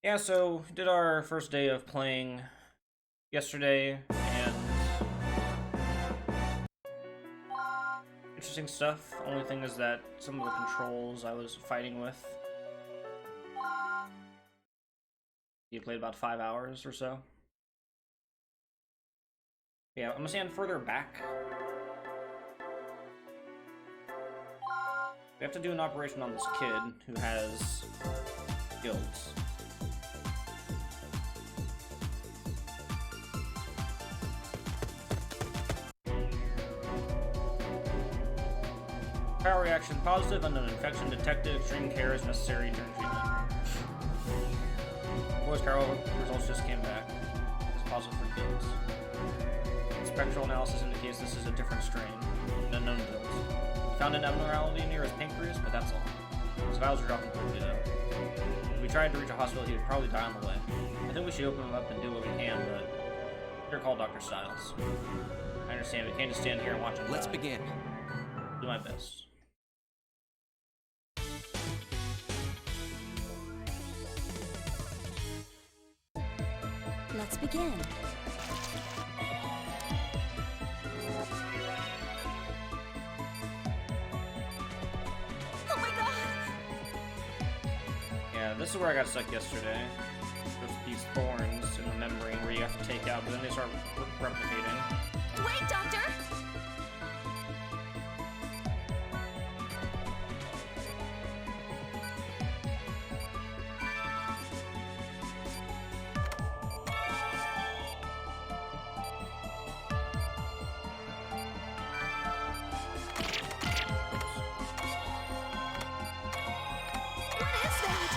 Yeah, so did our first day of playing yesterday, and interesting stuff. Only thing is that some of the controls I was fighting with. You played about 5 hours or so. Yeah, I'm gonna stand further back. We have to do an operation on this kid who has guilds. Power reaction positive, unknown infection detected. Extreme care is necessary during treatment. Boys, Carol results just came back. It's positive for guilds. Spectral analysis indicates this is a different strain, an unknown guild. Found an abnormality near his pancreas, but that's all. His vitals are dropping quickly though. If we tried to reach a hospital, he would probably die on the way. I think we should open him up and do what we can, but better call Dr. Stiles. I understand, we can't just stand here and watch him Let's die. begin. Do my best. Let's begin. Oh my god! Yeah, this is where I got stuck yesterday. There's these thorns in the membrane where you have to take out, but then they start replicating. Wait, Doctor! What is that?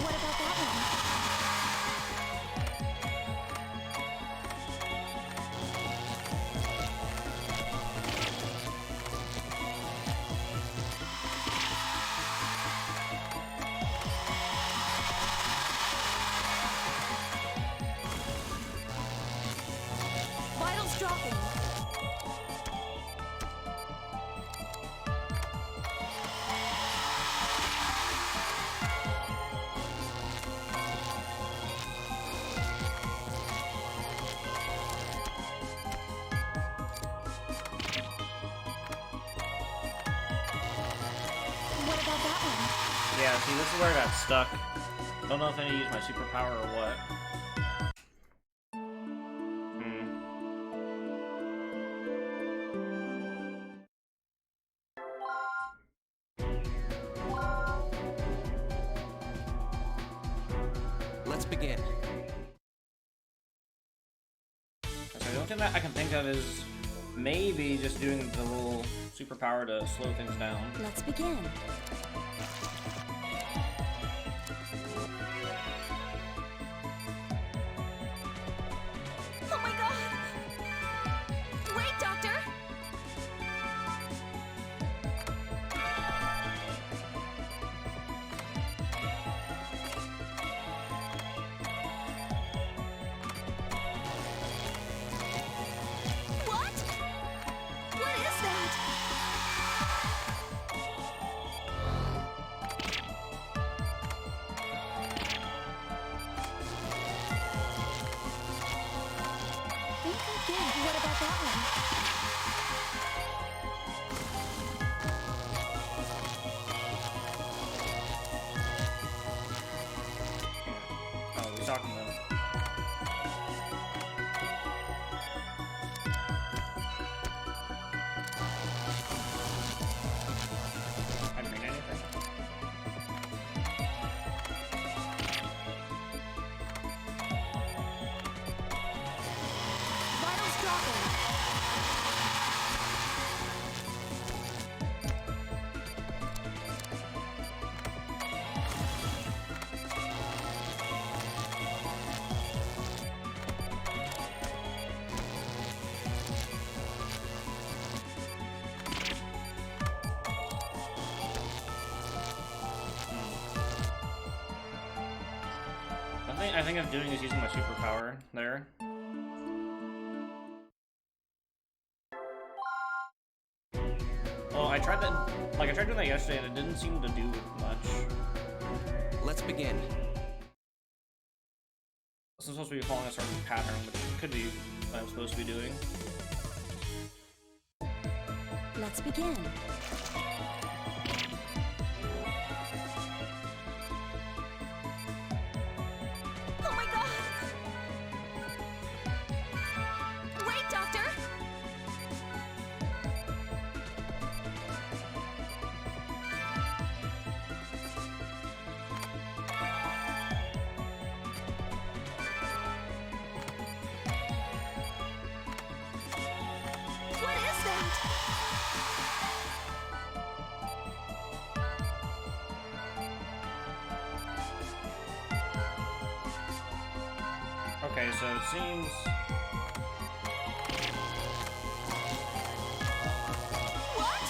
What about that one? Vitals dropping. What about that one? Yeah, see, this is where I got stuck. Don't know if I need to use my superpower or what. Let's begin. So the only thing that I can think of is maybe just doing the little superpower to slow things down. Let's begin. Oh my god! Wait, Doctor! What? What is that? Think again. What about that one? Oh, we're talking about. I didn't read anything. Vitals dropping. I think of doing is using my superpower there. Well, I tried that, like, I tried doing that yesterday and it didn't seem to do much. Let's begin. This is supposed to be following a certain pattern, which could be what I'm supposed to be doing. Let's begin. Oh my god! Wait, Doctor! What is that? Okay, so it seems... What?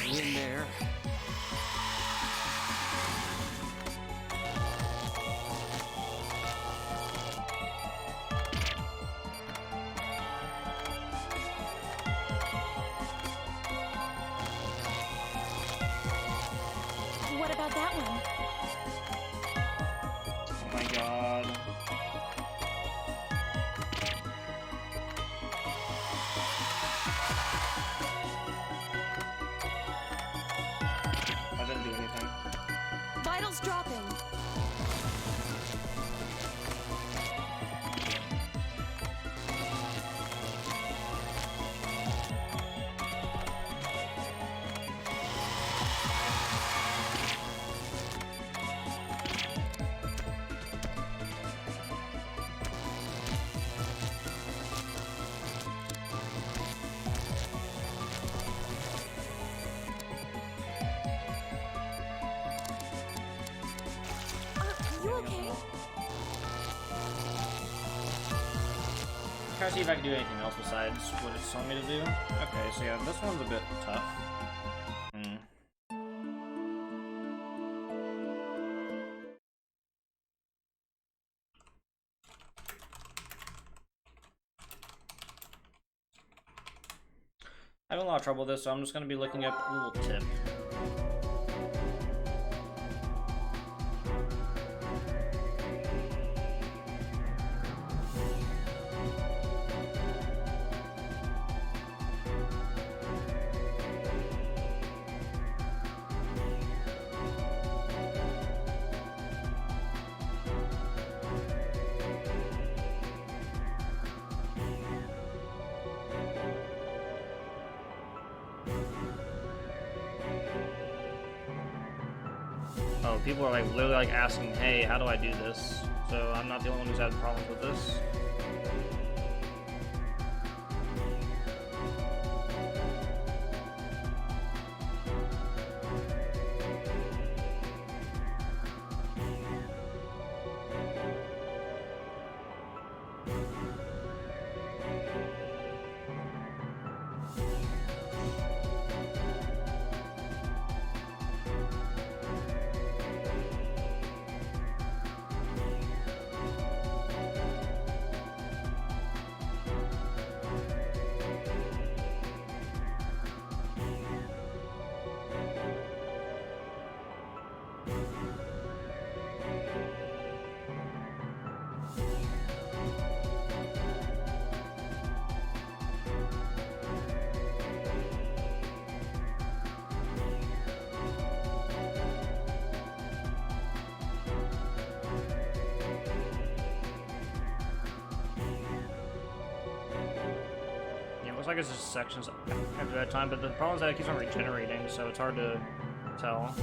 In there. What about that one? Oh my god. I didn't do anything. Vitals dropping. You okay? Try to see if I can do anything else besides what it's telling me to do. Okay, so yeah, this one's a bit tough. I have a lot of trouble with this, so I'm just going to be looking up a little tip. Oh, people are like literally like asking, hey, how do I do this? So I'm not the only one who's had problems with this. like it's just sections after that time, but the problem is that it keeps on regenerating, so it's hard to tell.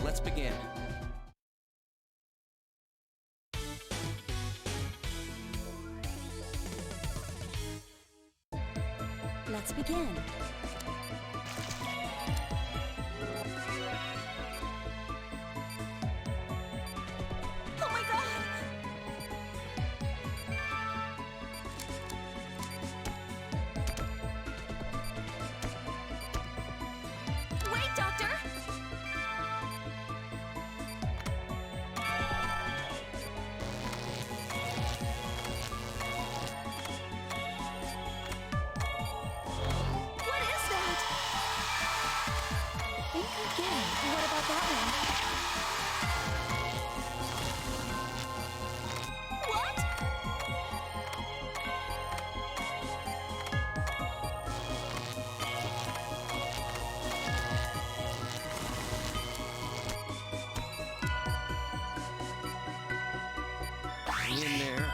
Let's begin. Let's begin. Oh my god! Wait, Doctor! What is that? Think again. What about that one? What? Hang in there.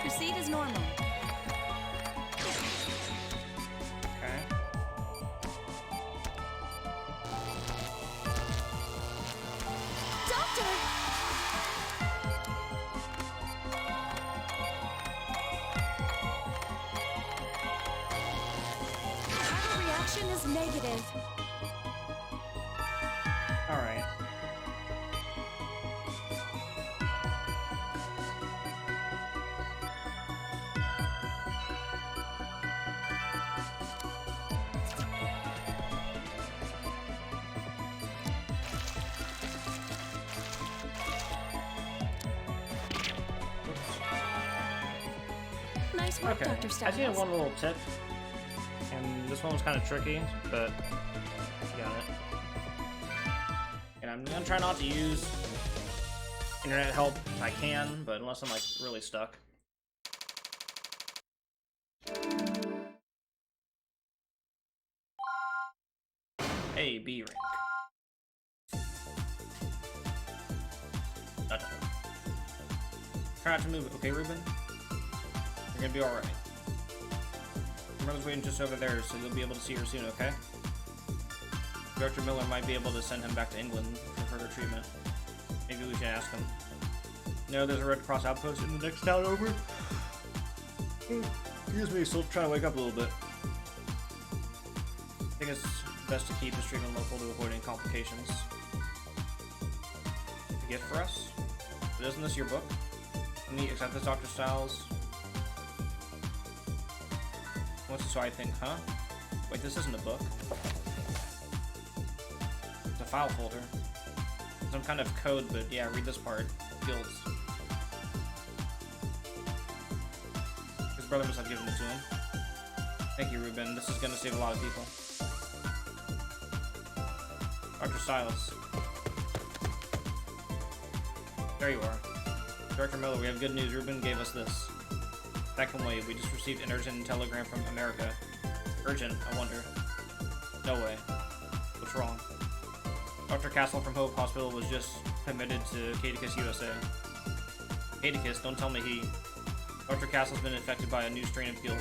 Proceed as normal. Okay. Doctor! Our reaction is negative. Alright. Nice work, Okay. Dr. I Stiles. see one little tip, and this one was kind of tricky, but you got it. And I'm gonna try not to use internet help if I can, but unless I'm like really stuck. A, B rank. Done. Try not to move it, okay, Ruben? You're gonna be alright. Your mother's waiting just over there, so you'll be able to see her soon, okay? Dr. Miller might be able to send him back to England for further treatment. Maybe we should ask him. No, there's a Red Cross outpost in the next town over. Excuse me, still trying to wake up a little bit. I think it's best to keep this treatment local to avoid any complications. A gift for us? But isn't this your book? Can we accept this, Dr. Stiles? What's so I think, huh? Wait, this isn't a book. It's a file folder. Some kind of code, but yeah, read this part. Guilds. His brother must have given it to him. Thank you, Ruben. This is gonna save a lot of people. Dr. Stiles. There you are. Dr. Miller, we have good news. Ruben gave us this. That can wait. We just received an urgent telegram from America. Urgent, I wonder. No way. What's wrong? Dr. Castle from Hope Hospital was just admitted to Cadicus, USA. Cadicus, don't tell me he... Dr. Castle's been infected by a new strain of guilt.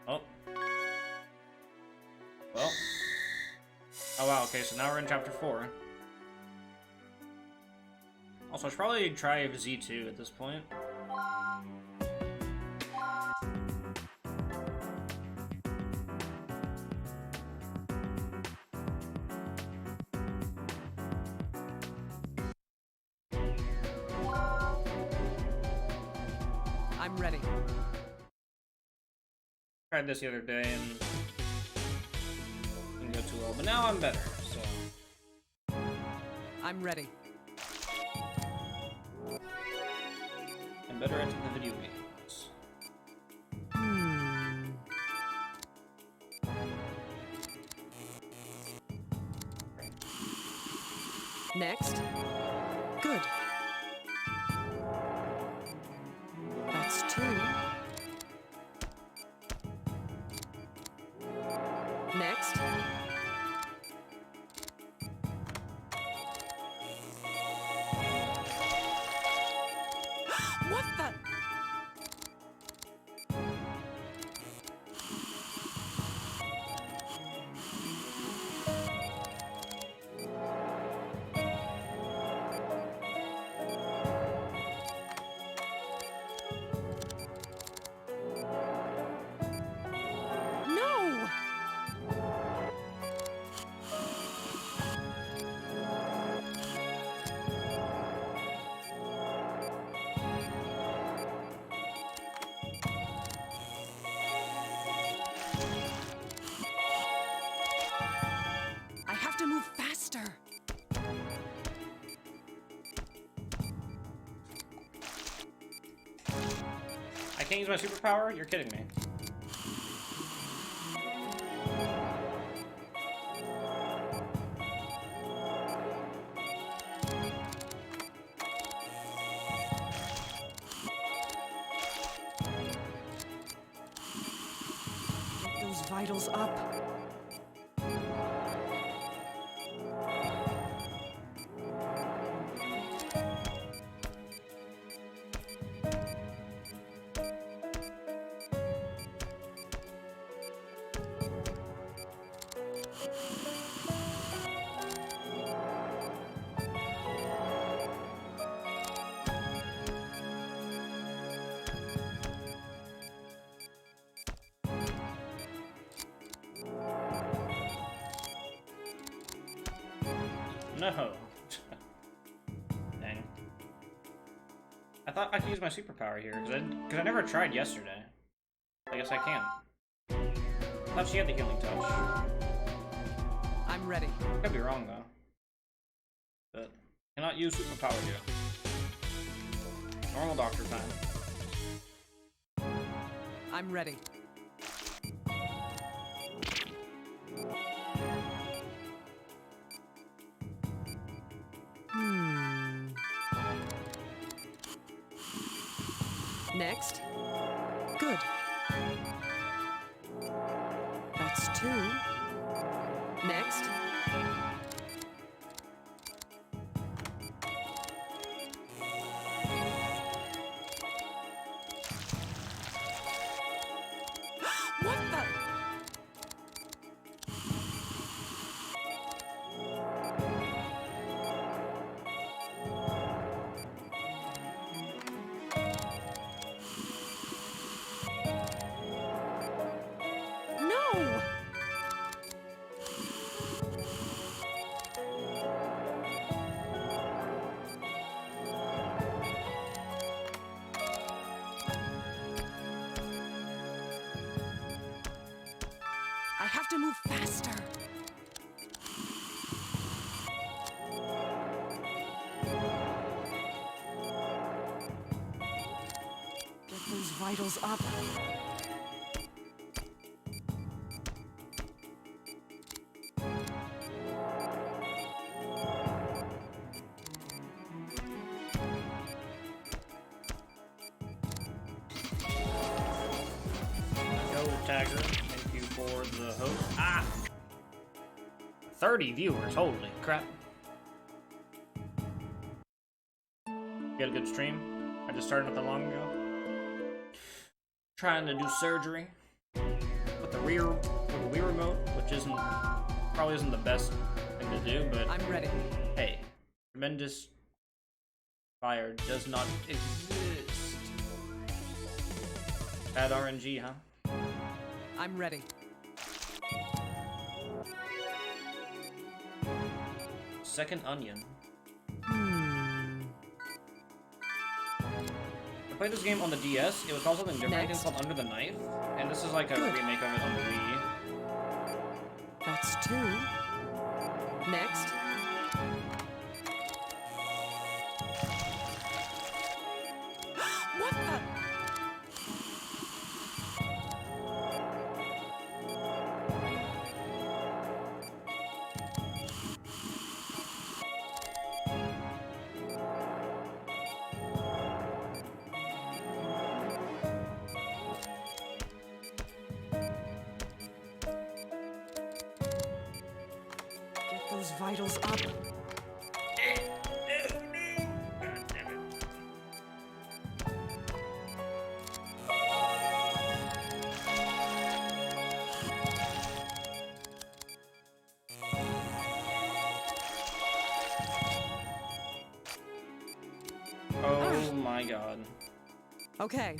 Oh. Well. Oh wow, okay, so now we're in chapter 4. Also, I should probably try Z2 at this point. I'm ready. Tried this the other day and didn't go too well, but now I'm better, so. I'm ready. I'm better at the video games. Next. Good. That's 2. Next. What the? No! I have to move faster. I can't use my superpower? You're kidding me. Get those vitals up. No. Dang. I thought I could use my superpower here, because I never tried yesterday. I guess I can. I thought she had the healing touch. I'm ready. Could be wrong, though. But, cannot use superpower here. Normal doctor time. I'm ready. Next. Good. That's 2. Next. What the? No! I have to move faster. Get those vitals up. Go, Tagger. Thank you for the host. Ah! 30 viewers, holy crap. You had a good stream? I just started not that long ago. Trying to do surgery with the Wii remote, which probably isn't the best thing to do, but I'm ready. hey, tremendous fire does not exist. Bad RNG, huh? I'm ready. Second onion. played this game on the DS. It was called something different. I think it's Next. called Under the Knife. And this is like a Good. remake of it on the Wii. That's 2. Next. What the? Get those vitals up. Oh my god. Okay.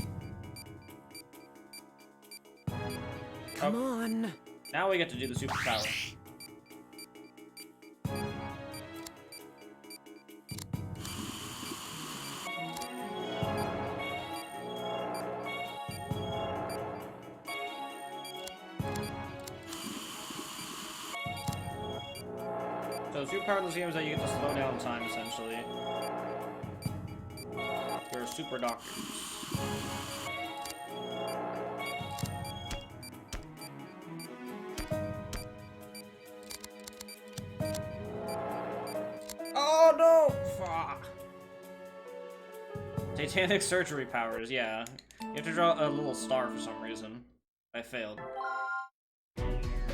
Come on. Now we get to do the superpower. So the superpower of this game is that you get to slow down time, essentially. You're super doctors. Oh no! Fuck. Titanic surgery powers, yeah. You have to draw a little star for some reason. I failed.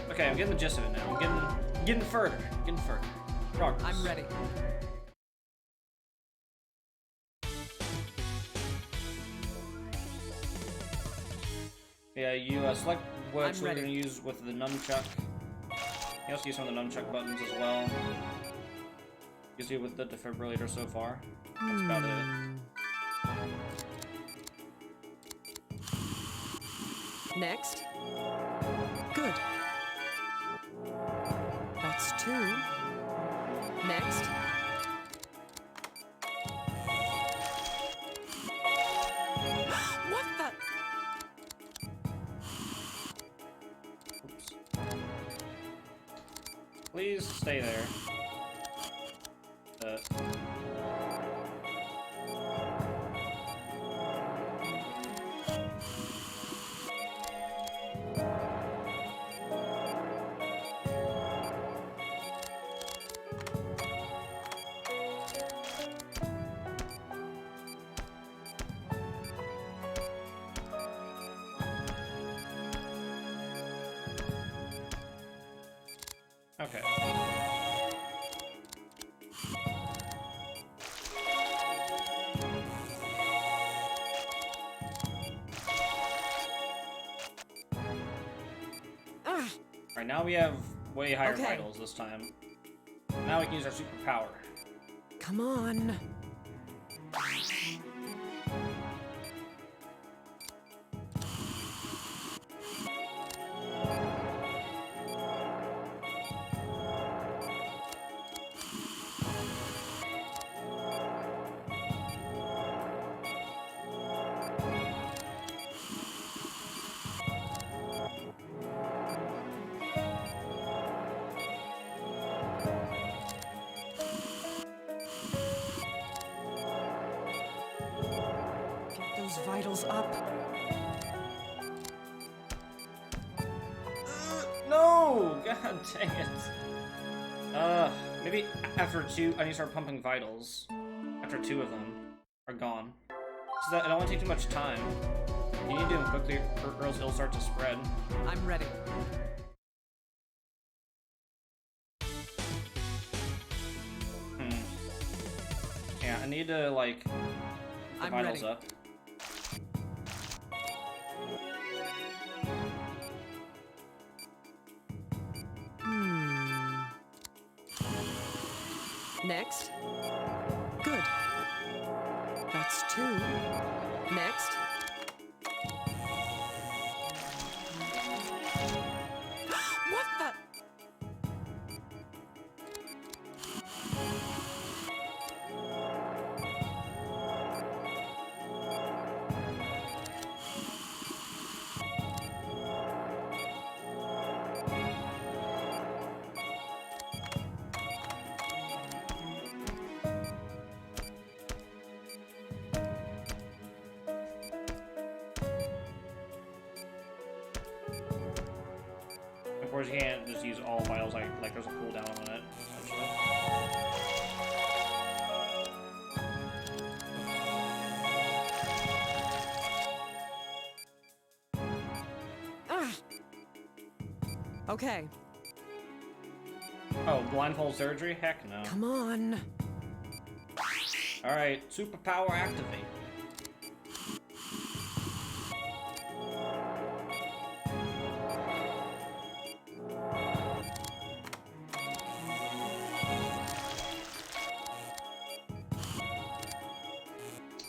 Okay, I'm getting the gist of it now. I'm getting further. Getting further. Progress. I'm ready. Yeah, you select which I'm one you're ready. going to use with the nunchuck. You also use some of the nunchuck buttons as well. You see with the defibrillator so far. That's about it. Next. Good. That's 2. Next. What the? Oops. Please stay there. Okay. Alright, now we have way higher Okay. vitals this time. Now we can use our superpower. Come on. Get those vitals up. No! God dang it. Maybe after 2, I need to start pumping vitals. After 2 of them are gone. So that it don't want to take too much time. You need to do them quickly, or else it'll start to spread. I'm ready. Yeah, I need to, like, put the I'm vitals ready. up. Next. Good. That's 2. Next. What the? course, you can't just use all vitals, like there's a cooldown on it, essentially. Okay, Oh, blindfold surgery? Heck no. come on. Alright, superpower activate.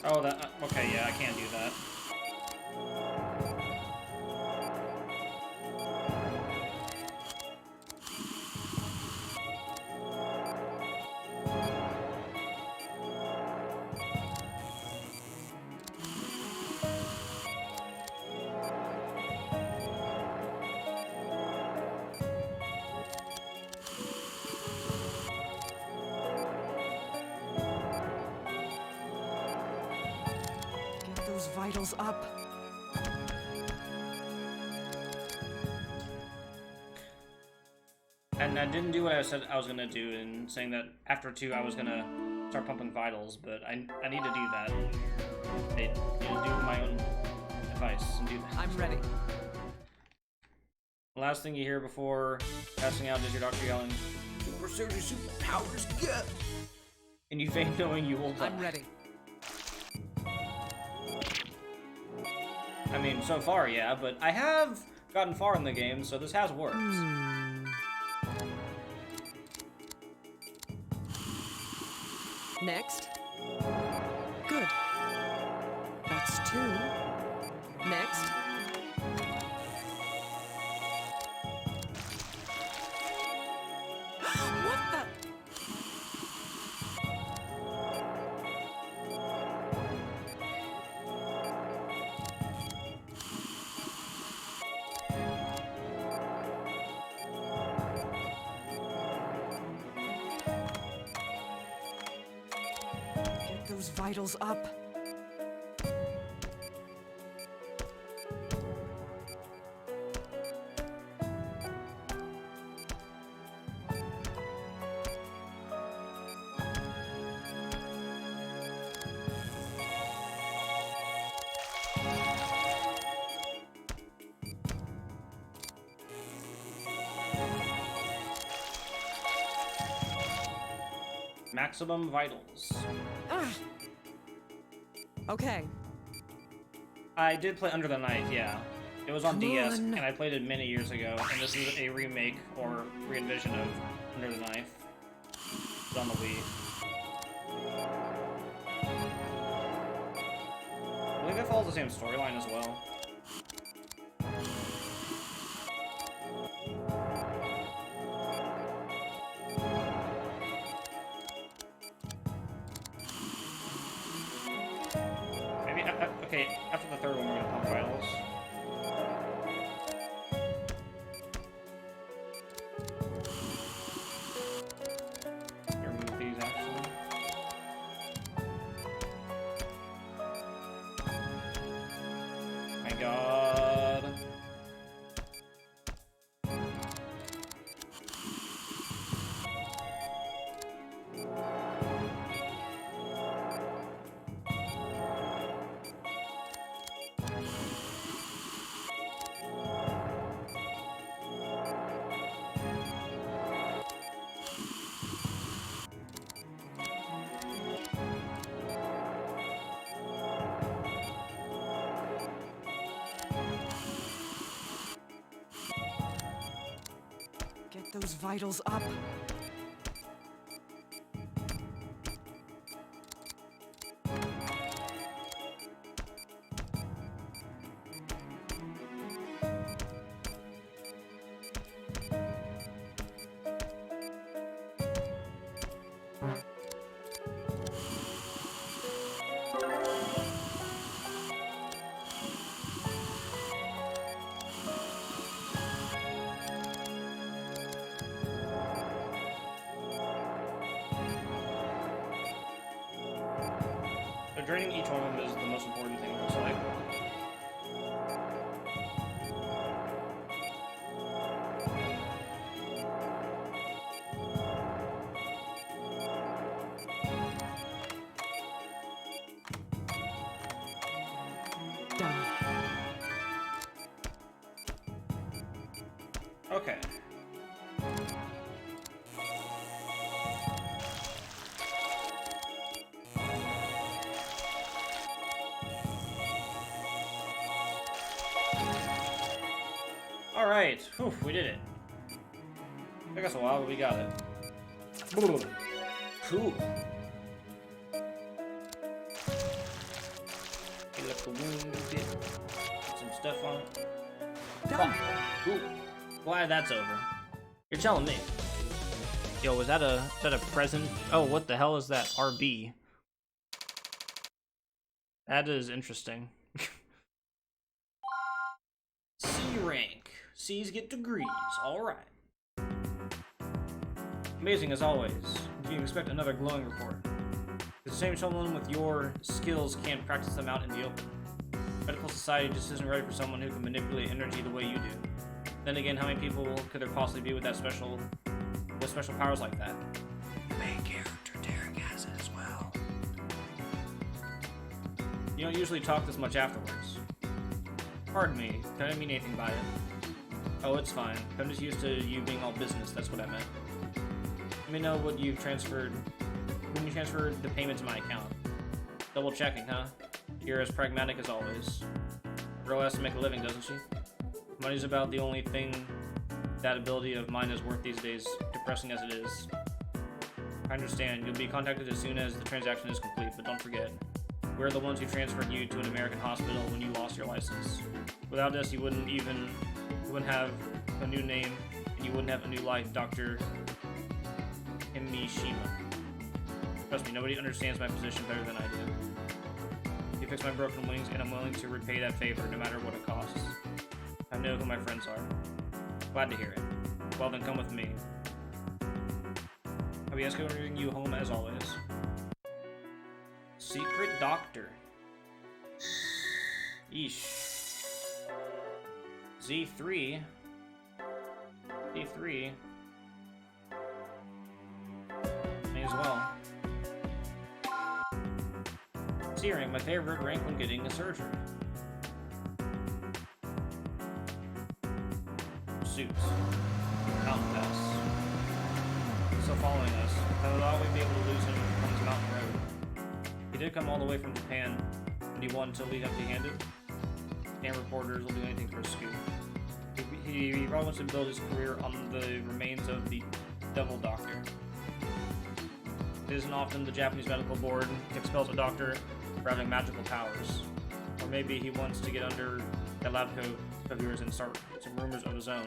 Oh, that. Okay, yeah, I can't do that. Get those vitals up. And I didn't do what I said I was gonna do in saying that after 2 I was gonna start pumping vitals, but I need to do that. I need to do my own advice and do that. I'm ready. The last thing you hear before passing out is your doctor yelling, "Super surgery, superpowers, yeah!" And you feign knowing you will die. I'm ready. I mean, so far, yeah, but I have gotten far in the game, so this has worked. Next. Good. That's 2. Next. What the? Get those vitals up. Maximum vitals. Ah. Okay. I did play Under the Knife, yeah. It was on Come DS, on. and I played it many years ago, and this is a remake or re-envision of Under the Knife. It's on the Wii. I believe it follows the same storyline as well. Maybe, okay, after the third one, we're gonna pump vitals. Here, remove these, actually. My god. Get those vitals up. So draining each one of them is the most important thing, it looks like. Okay. Alright, whew, we did it. Took us a while, but we got it. Cool. Heal up the wound a bit. Put some stuff on it. Done. Cool. Glad that's over. You're telling me. Yo, was that a present? Oh, what the hell is that? RB. That is interesting. C rank. C's get degrees. Alright. Amazing as always. Do you expect another glowing report? The same someone with your skills can't practice them out in the open. Medical society just isn't ready for someone who can manipulate energy the way you do. Then again, how many people could there possibly be with special powers like that? The main character, Derek, has it as well. You don't usually talk this much afterwards. Pardon me, I didn't mean anything by it. Oh, it's fine. I'm just used to you being all business, that's what I meant. Let me know what you've transferred, when you transferred the payment to my account. Double checking, huh? You're as pragmatic as always. A girl has to make a living, doesn't she? Money's about the only thing that ability of mine is worth these days, depressing as it is. I understand. You'll be contacted as soon as the transaction is complete, but don't forget, we're the ones who transferred you to an American hospital when you lost your license. Without us, you wouldn't have a new name, and you wouldn't have a new life, Dr. Mishima. Trust me, nobody understands my position better than I do. You fixed my broken wings, and I'm willing to repay that favor, no matter what it costs. I know who my friends are. Glad to hear it. Well then, come with me. I'll be escorting you home as always. Secret Doctor. Yeesh. Z3. Z3. May as well. C-rank, my favorite rank when getting a surgery. Suits. Mountain pass. Still following us. I thought we'd be able to lose him on this mountain road. He did come all the way from Japan, and he wanted to leave empty-handed. Damn reporters will do anything for a scoop. He probably wants to build his career on the remains of the Devil Doctor. It isn't often the Japanese medical board expels a doctor for having magical powers. Or maybe he wants to get under that lab coat of yours and start some rumors of his own.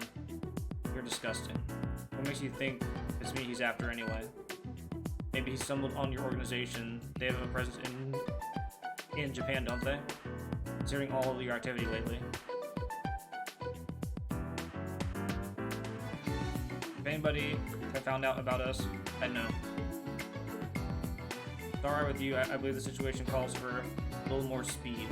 You're disgusting. What makes you think it's me he's after anyway? Maybe he stumbled on your organization. They have a presence in Japan, don't they? Considering all of your activity lately. If anybody had found out about us, I'd know. It's alright with you, I believe the situation calls for a little more speed.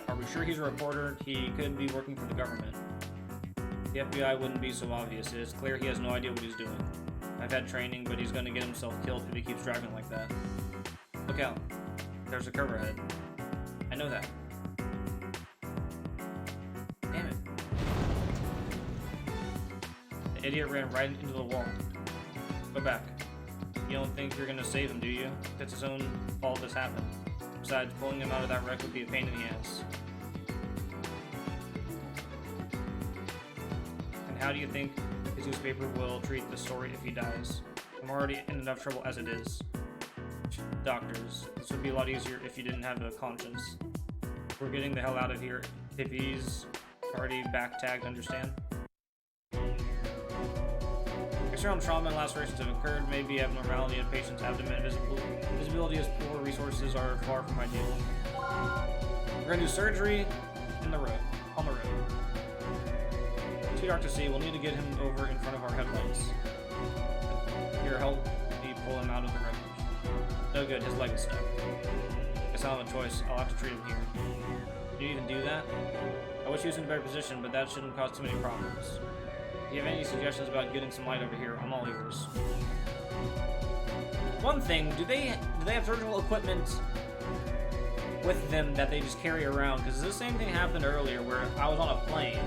Are we sure he's a reporter? He could be working for the government. The FBI wouldn't be so obvious. It is clear he has no idea what he's doing. I've had training, but he's gonna get himself killed if he keeps driving like that. Look out. There's a curve ahead. I know that. Damn it. The idiot ran right into the wall. Go back. You don't think you're gonna save him, do you? It's his own fault this happened. Besides, pulling him out of that wreck would be a pain in the ass. And how do you think his newspaper will treat the story if he dies? I'm already in enough trouble as it is. Doctors, this would be a lot easier if you didn't have a conscience. We're getting the hell out of here if he's already back-tagged, understand? External trauma and lacerations have occurred, maybe abnormality in patient's abdomen, visibility is poor, resources are far from ideal. We're gonna do surgery on the road. Too dark to see, we'll need to get him over in front of our headlights. Here, help me pull him out of the wreckage. No good, his leg is stuck. Guess I'll have a choice, I'll have to treat him here. Can you even do that? I wish he was in a better position, but that shouldn't cause too many problems. If you have any suggestions about getting some light over here, I'm all ears. One thing, do they have surgical equipment with them that they just carry around. Because the same thing happened earlier where I was on a plane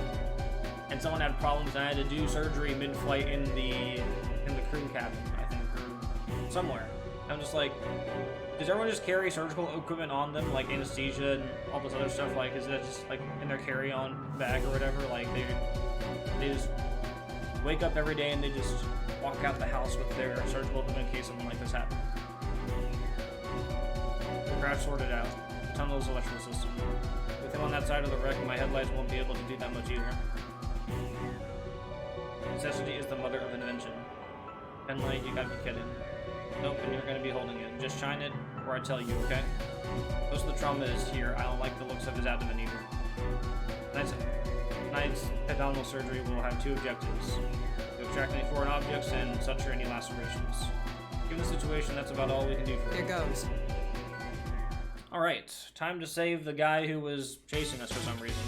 and someone had problems and I had to do surgery mid-flight in the crew cabin, I think, or somewhere. I'm just like, does everyone just carry surgical equipment on them, like anesthesia and all this other stuff? Like, is that just like in their carry-on bag or whatever? Like, they just wake up every day and they just walk out the house with their surgical equipment in case something like this happens. The crash sorted out. Tunnel's electrical system. With him on that side of the wreck, my headlights won't be able to do that much either. Necessity is the mother of invention. Pen light, you gotta be kidding. Nope, and you're gonna be holding it. Just shine it, or I tell you, okay? Most of the trauma is here. I don't like the looks of his abdomen either. Tonight's abdominal surgery will have two objectives: to extract any foreign objects and suture any lacerations. Given the situation, that's about all we can do for Here you. goes. Alright, time to save the guy who was chasing us for some reason.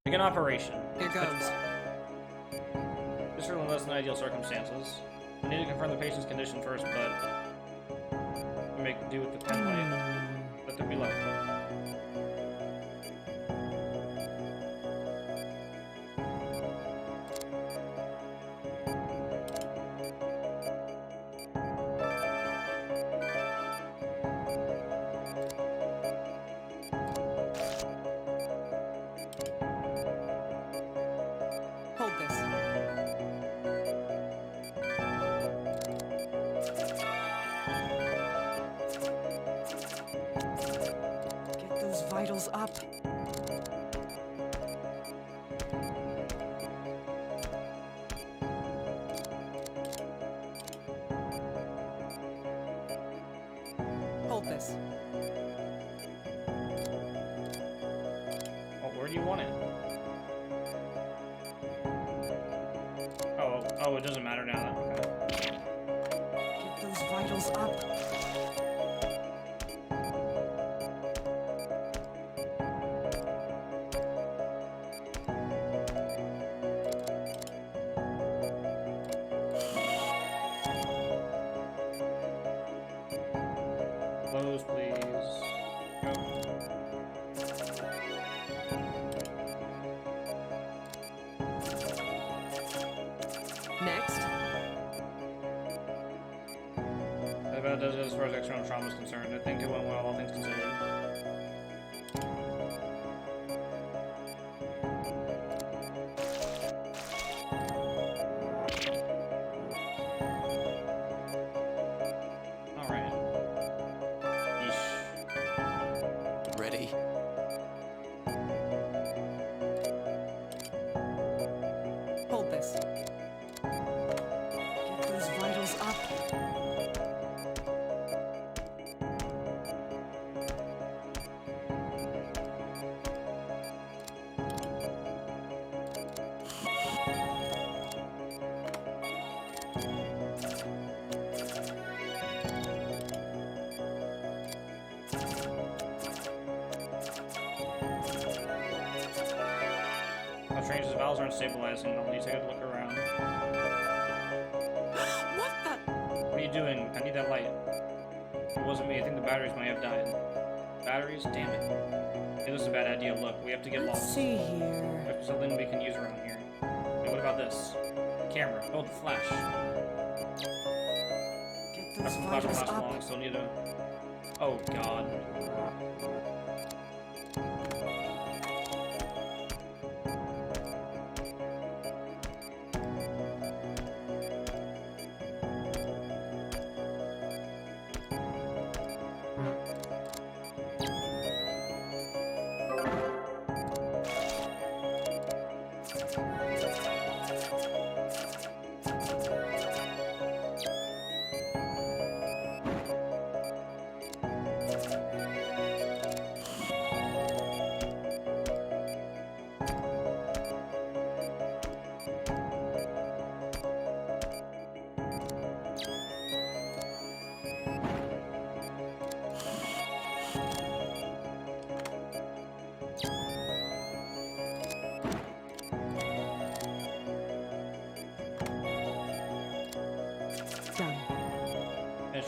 Begin operation. Here goes. This are less than ideal circumstances. We need to confirm the patient's condition first, but we make do with the pen light. Let there be light. Hold this. Get those vitals up. Hold this. Oh, where do you want it? Oh, it doesn't matter now. Okay. Get those vitals up. Close, please. Go. Next. That about does it as far as external trauma is concerned. I think it went well, all things considered. Alright. Yeesh. Ready? Hold this. Get those vitals up. How strange, his valves aren't stabilizing. I'll need to take a look around. What the? What are you doing? I need that light. It wasn't me. I think the batteries might have died. Batteries? Damn it. It was a bad idea. Look, we have to get Let's lost. see here. There's something we can use around here. Hey, what about this? Camera. Oh, the flash. Get That those flash will vitals last up. long, so need to... Oh, God.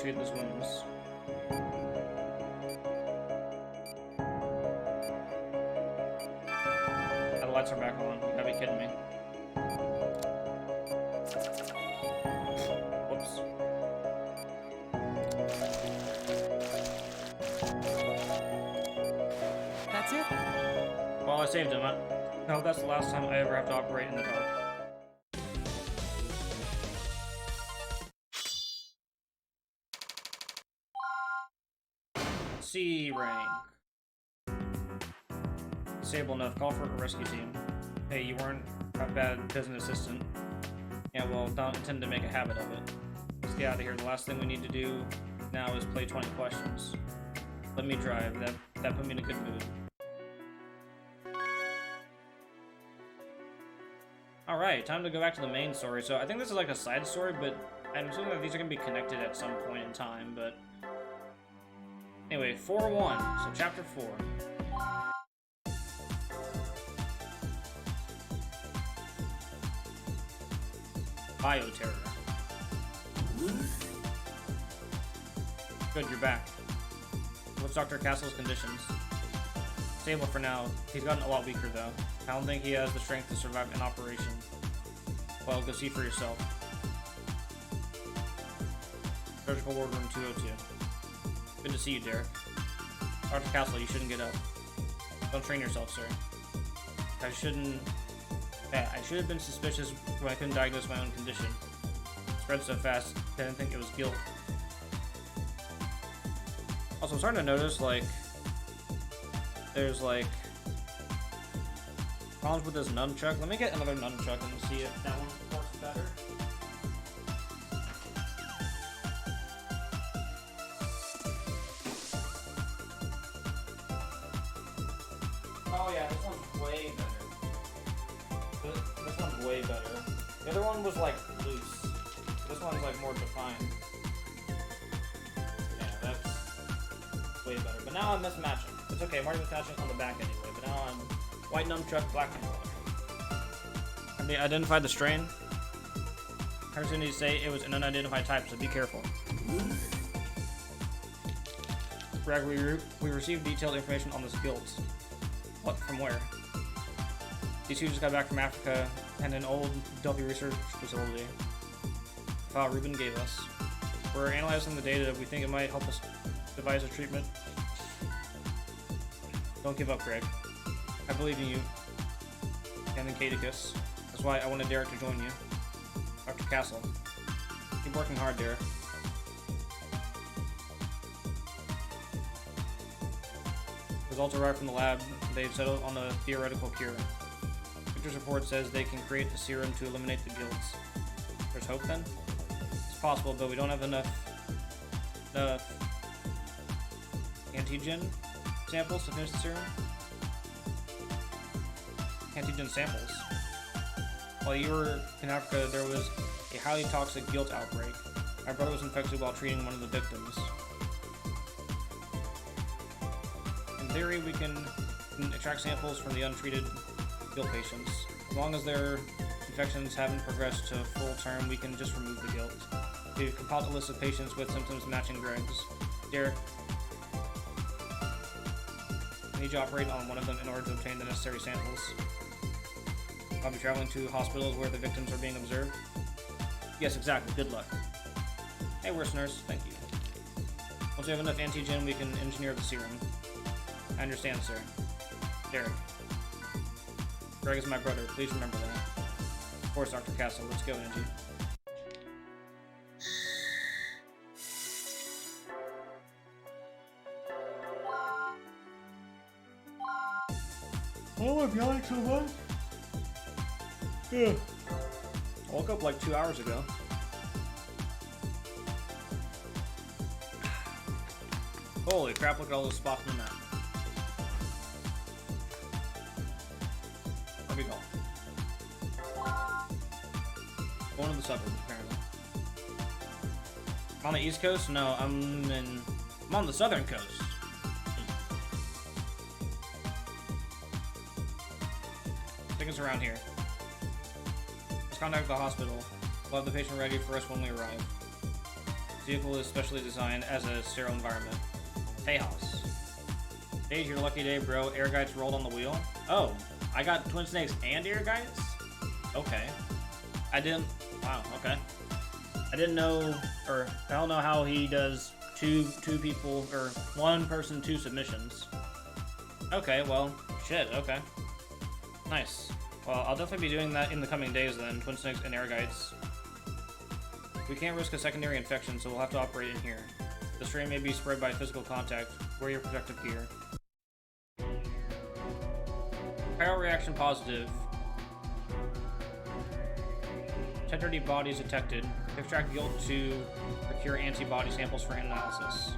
treat this wounds. The lights are back on. You gotta be kidding me. Whoops. That's it? Well, I saved him. I hope that's the last time I ever have to operate in the dark. C rank. Disable enough. Call for a rescue team. Hey, you weren't a bad business assistant. Yeah, well, don't intend to make a habit of it. Let's get out of here. The last thing we need to do now is play 20 questions. Let me drive. That put me in a good mood. Alright, time to go back to the main story. So I think this is like a side story, but I'm assuming that these are going to be connected at some point in time, but... Anyway, 4-1, so chapter 4. Bioterror. Good, you're back. What's Dr. Castle's conditions? Stable for now. He's gotten a lot weaker though. I don't think he has the strength to survive an operation. Well, go see for yourself. Surgical ward room 202. Good to see you, Derek. Dr. Castle, you shouldn't get up. Don't train yourself, sir. I should have been suspicious when I couldn't diagnose my own condition. It spread so fast, I didn't think it was guilt. Also, I'm starting to notice, like, there's, like, problems with this nunchuck. Let me get another nunchuck and see if that one works better. Oh yeah, this one's way better. This one's way better. The other one was, like, loose. This one's, like, more defined. Yeah, that's way better. But now I'm mismatching. It's okay, I'm already mismatching on the back anyway, but now I'm white nunchuck, black controller. Have they identified the strain? I heard somebody say it was an unidentified type, so be careful. Greg, we received detailed information on this guilt. What? From where? These two just got back from Africa and an old Delphi research facility. The file Ruben gave us. We're analyzing the data. We think it might help us devise a treatment. Don't give up, Greg. I believe in you. And in Caticus. That's why I wanted Derek to join you. Dr. Castle. Keep working hard, Derek. Results arrived from the lab. They've settled on a theoretical cure. Victor's report says they can create a serum to eliminate the guilds. There's hope then? It's possible, but we don't have enough antigen samples to finish the serum. Antigen samples. While you were in Africa, there was a highly toxic guilt outbreak. My brother was infected while treating one of the victims. In theory, we can extract samples from the untreated guilt patients. As long as their infections haven't progressed to full term, we can just remove the guilt. We've compiled a list of patients with symptoms matching Greg's. Derek, I need you to operate on one of them in order to obtain the necessary samples. I'll be traveling to hospitals where the victims are being observed. Yes, exactly. Good luck. Hey, worst nurse. Thank you. Once we have enough antigen, we can engineer the serum. I understand, sir. Derek. Greg is my brother. Please remember that. Of course, Dr. Castle. Let's go, Angie. Oh, I'm yawning so much. I woke up like 2 hours ago. Holy crap, look at all those spots on the map. Where we go? Going to the suburbs, apparently. I'm on the East Coast? No, I'm on the Southern Coast. I think it's around here. Let's contact the hospital. We'll have the patient ready for us when we arrive. This vehicle is specially designed as a sterile environment. Chaos. Today's your lucky day, bro. Air guides rolled on the wheel. Oh, I got twin snakes and air guides? Okay. I didn't... Wow, okay. I didn't know, or I don't know how he does two people, or one person, two submissions. Okay, well, shit, okay. Nice. Well, I'll definitely be doing that in the coming days then, twin snakes and air guides. We can't risk a secondary infection, so we'll have to operate in here. The strain may be spread by physical contact. Wear your protective gear. Viral reaction positive. Tetrady bodies detected. Extract guilt to procure antibody samples for analysis.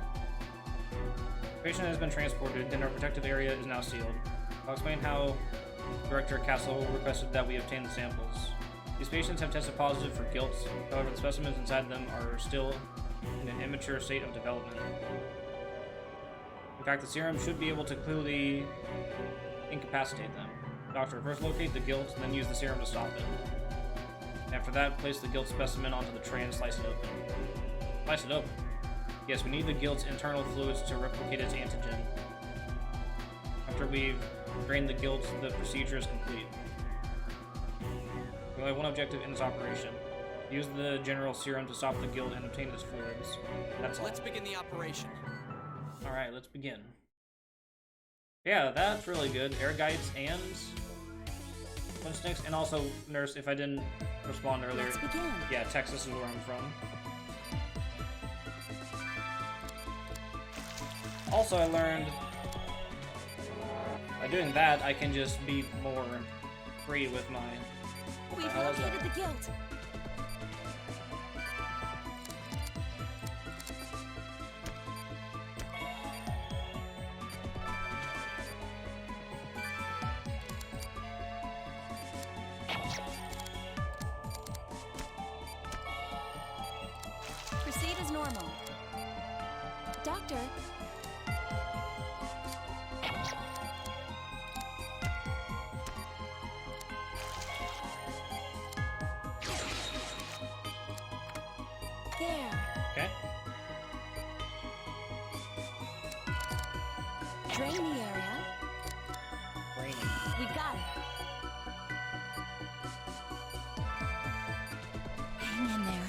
The patient has been transported, and our protected area is now sealed. I'll explain how Director Castle requested that we obtain the samples. These patients have tested positive for guilt, however the specimens inside them are still in an immature state of development. In fact, the serum should be able to clearly incapacitate them. Doctor, first locate the guilt, and then use the serum to stop it. After that, place the guilt specimen onto the tray and slice it open. Slice it open? Yes, we need the guilt's internal fluids to replicate its antigen. After we've drained the guilt, the procedure is complete. We only have one objective in this operation. Use the general serum to stop the guilt and obtain its fluids. That's all. Let's begin the operation. Alright, let's begin. Yeah, that's really good. Air guides and twin snakes, and also nurse if I didn't respond earlier. Let's begin. Yeah, Texas is where I'm from. Also, I learned by doing that, I can just be more free with my... We've hell is that? located the guilt. Proceed as normal. Doctor. There. Okay. Drain the area. Training. We got it. Hang in there.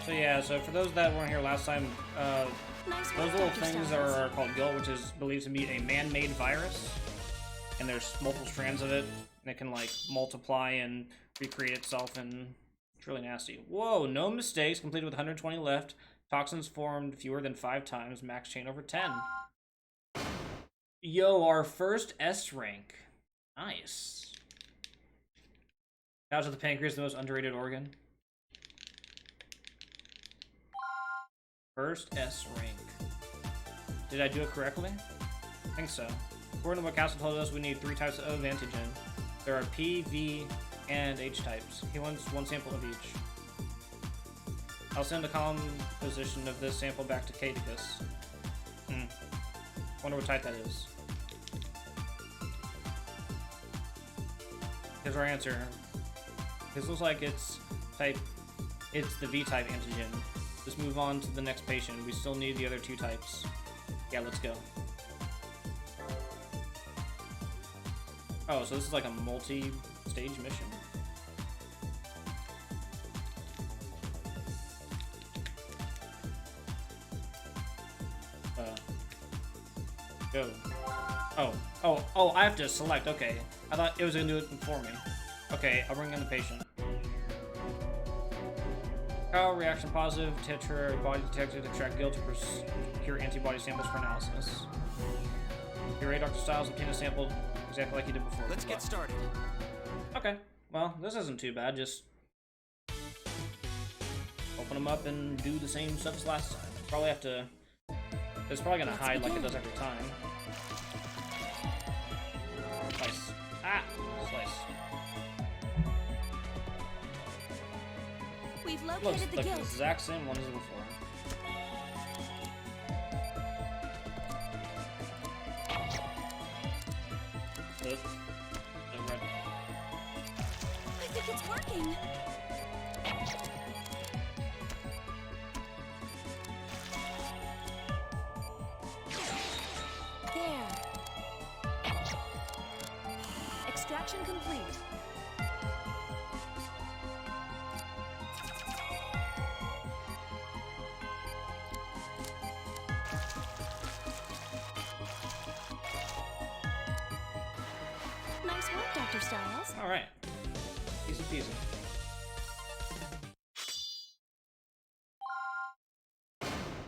So yeah, so for those that weren't here last time, Nice those work, little Dr. things Stiles. are called guilt, which is believed to be a man-made virus. And there's multiple strands of it, and it can like multiply and recreate itself, and it's really nasty. Whoa, no mistakes, completed with 120 left. Toxins formed fewer than 5 times, max chain over 10. Yo, our first S rank. Nice. Gouge of the pancreas, the most underrated organ. First S rank. Did I do it correctly? I think so. According to what Castle told us, we need 3 types of antigen. There are P, V, and H types. He wants 1 sample of each. I'll send a composition of this sample back to Cadicus. Wonder what type that is. Here's our answer. This looks like it's the V-type antigen. Let's move on to the next patient. We still need the other 2 types. Yeah, let's go. Oh, so this is like a multi-stage mission. Go. Oh, I have to select, okay. I thought it was gonna do it for me. Okay, I'll bring in the patient. Viral reaction positive, tetra body detected, extract guilt to procure antibody samples for analysis. You're ready, Dr. Stiles, obtain a sample exactly like you did before. Let's get started. Okay, well, this isn't too bad, just open them up and do the same stuff as last time. Probably have to... It's probably gonna hide like it does every time. Slice. Ah! Slice. We've Looks located the like the guilt. exact same one as before. The red working. There. Extraction complete. Nice work, Dr. Stiles. Alright. Easy peasy.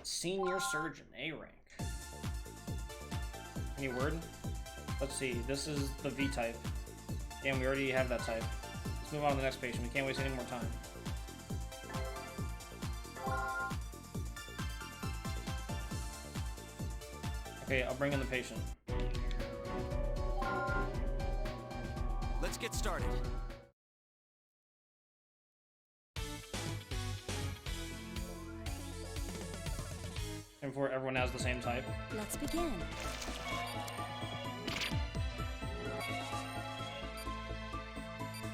Senior Surgeon, A rank. Any word? Let's see, this is the V type. Damn, we already have that type. Let's move on to the next patient. We can't waste any more time. Okay, I'll bring in the patient. Let's get started. And before everyone has the same type. Let's begin.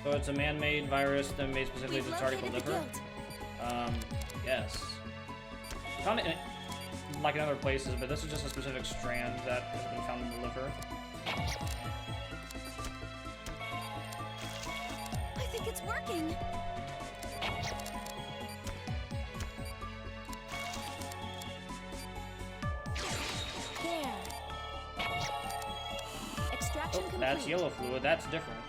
So it's a man-made virus that made specifically We've to target the located the liver. guild. Yes. Found it in, like in other places, but this is just a specific strand that has been found in the liver. I think it's working. There. Extraction Oh, complete. that's yellow fluid. That's different.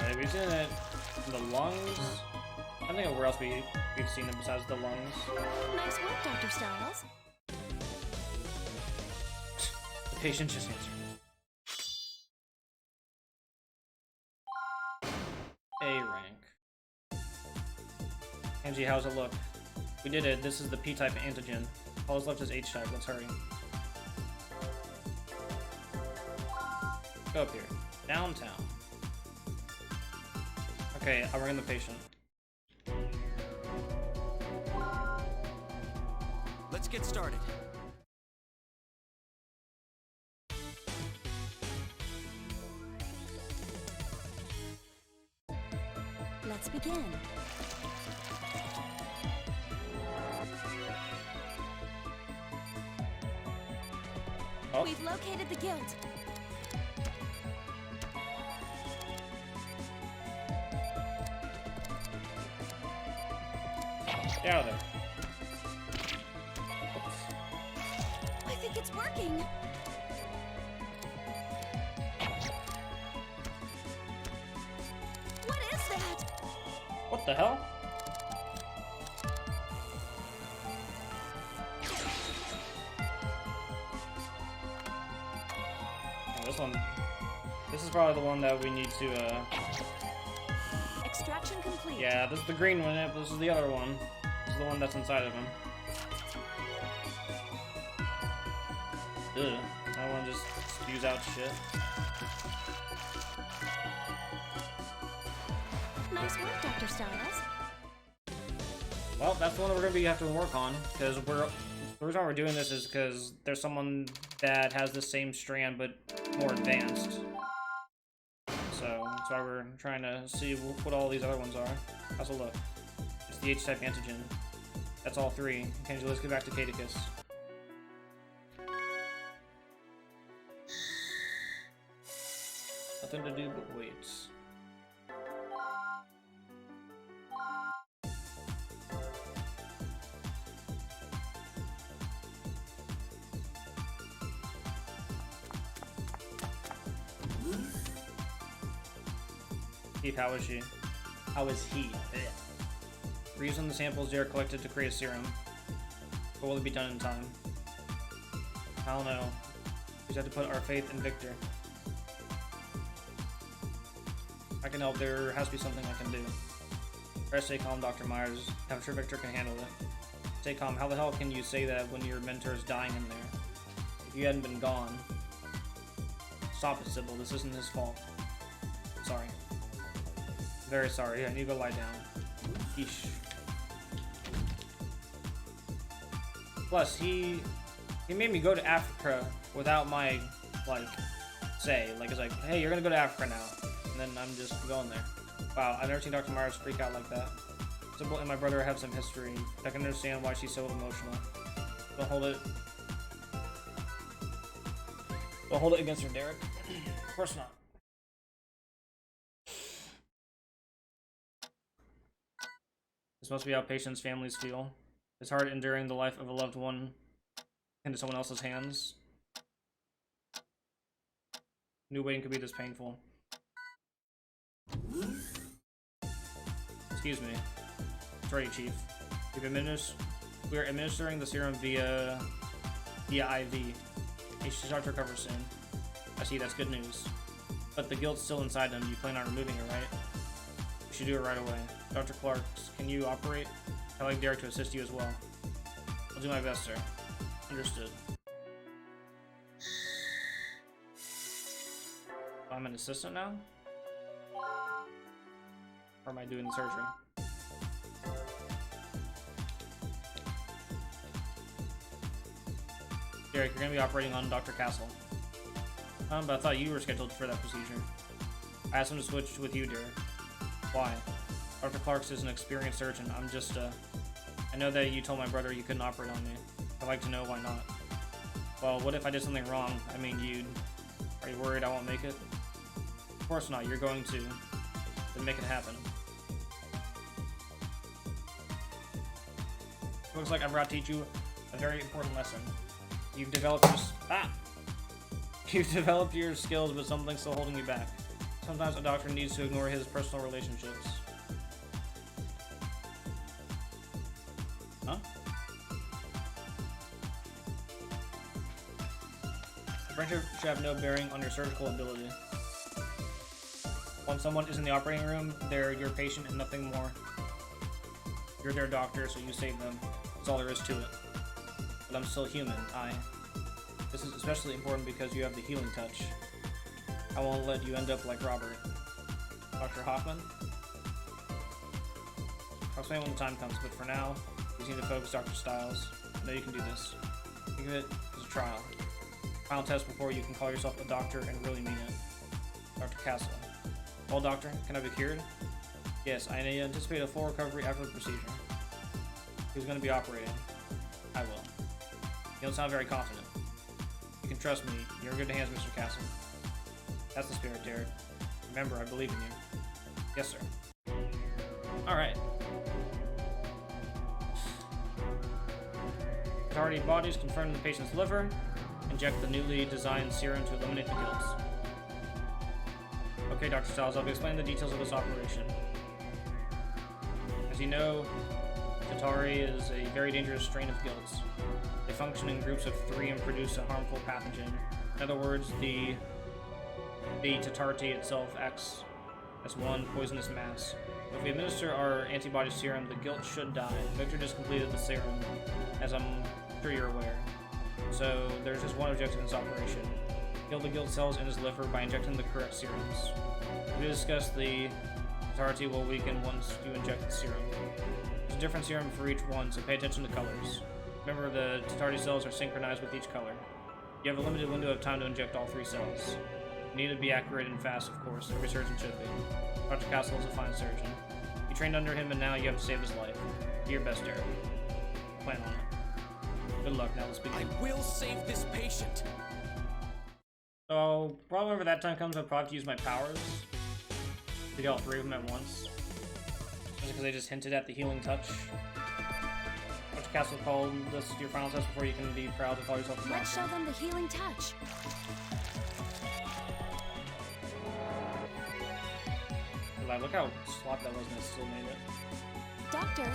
Right, we've seen it in the lungs. I don't think where else we've seen it besides the lungs. Nice work, Dr. Stiles. The patient just answered. A rank. Angie, how's it look? We did it. This is the P-type antigen. All that's left is H-type. Let's hurry. Go up here. Downtown. Okay, I'll bring in the patient. Let's get started. Let's begin. Oh, We've located the guild. get out of there. I think it's working. What is that? What the hell? Oh, this one. This is probably the one that we need to, Extraction complete. yeah, this is the green one, but this is the other one. This is the one that's inside of him. Ugh. That one just spews out shit. Nice work, Dr. Stiles. Well, that's the one that we're gonna be having to work on, because the reason why we're doing this is because there's someone that has the same strand but more advanced. So that's why we're trying to see what all these other ones are. How's it look? It's the H-type antigen. That's all three. Kenji, let's get back to Caticus. Nothing to do but wait. Steve, how is she? How is he? We're using the samples they are collected to create a serum. But will it be done in time? I don't know. We just have to put our faith in Victor. I can help. There has to be something I can do. Try to stay calm, Dr. Myers. I'm sure Victor can handle it. Stay calm. How the hell can you say that when your mentor is dying in there? If you hadn't been gone. Stop it, Sybil. This isn't his fault. Sorry. Very sorry. I need to go lie down. Yeesh. Plus, he He made me go to Africa without my, like, say. Like, it's like, hey, you're gonna go to Africa now. And then I'm just going there. Wow, I've never seen Dr. Myers freak out like that. Sybil and my brother have some history. I can understand why she's so emotional. Don't hold it. Don't hold it against her, Derek. Of course not. This must be how patients' families feel. It's hard enduring the life of a loved one into someone else's hands. New waiting could be this painful. Excuse me. Sorry, Chief. We are administering the serum via IV. He should start to recover soon. I see, that's good news. But the guilt's still inside him. You plan on removing it, right? We should do it right away. Dr. Clarks, can you operate? I'd like Derek to assist you as well. I'll do my best, sir. Understood. I'm an assistant now? Or am I doing the surgery? Derek, you're gonna be operating on Dr. Castle. But I thought you were scheduled for that procedure. I asked him to switch with you, Derek. Why? Dr. Clarks is an experienced surgeon. I'm just, I know that you told my brother you couldn't operate on me. I'd like to know why not. Well, what if I did something wrong? I mean, are you worried I won't make it? Of course not. You're going to. Then make it happen. Looks like I'm about to teach you a very important lesson. You've developed your skills, but something's still holding you back. Sometimes a doctor needs to ignore his personal relationships. Huh? Friendship should have no bearing on your surgical ability. When someone is in the operating room, they're your patient and nothing more. You're their doctor, so you save them. That's all there is to it. But I'm still human. This is especially important because you have the healing touch. I won't let you end up like Robert. Dr. Hoffman? I'll explain when the time comes, but for now, you need to focus, Dr. Stiles. I know you can do this. Think of it as a trial. Final test before you can call yourself a doctor and really mean it. Dr. Castle. Well, doctor, can I be cured? Yes, I anticipate a full recovery after the procedure. Who's going to be operating? I will. You don't sound very confident. You can trust me. You're in good hands, Mr. Castle. That's the spirit, Derek. Remember, I believe in you. Yes, sir. Alright. Authority bodies confirm the patient's liver. Inject the newly designed serum to eliminate the guilts. Okay, Dr. Stiles, I'll be explaining the details of this operation. As you know, Tatari is a very dangerous strain of guilts. They function in groups of 3 and produce a harmful pathogen. In other words, the Tatarti itself acts as one poisonous mass. If we administer our antibody serum, the guilt should die. Victor just completed the serum, as I'm sure you're aware. So there's just one objective in this operation. Kill the guilt cells in his liver by injecting the correct serums. We discussed the Tatarti will weaken once you inject the serum. There's a different serum for each one, so pay attention to colors. Remember, the Tatarti cells are synchronized with each color. You have a limited window of time to inject all 3 cells. You need to be accurate and fast, of course. Every surgeon should be. Dr. Castle is a fine surgeon. You trained under him, and now you have to save his life. Do your best, Derek. Plan on it. Good luck. Now let's begin. I will save this patient. So, probably whenever that time comes, I'll probably have to use my powers to get all 3 of them at once. Just because I just hinted at the healing touch. Dr. Castle called this your final test before you can be proud to call yourself a doctor. Let's show them the healing touch. Like, look how sloppy that was, and I still made it. Doctor,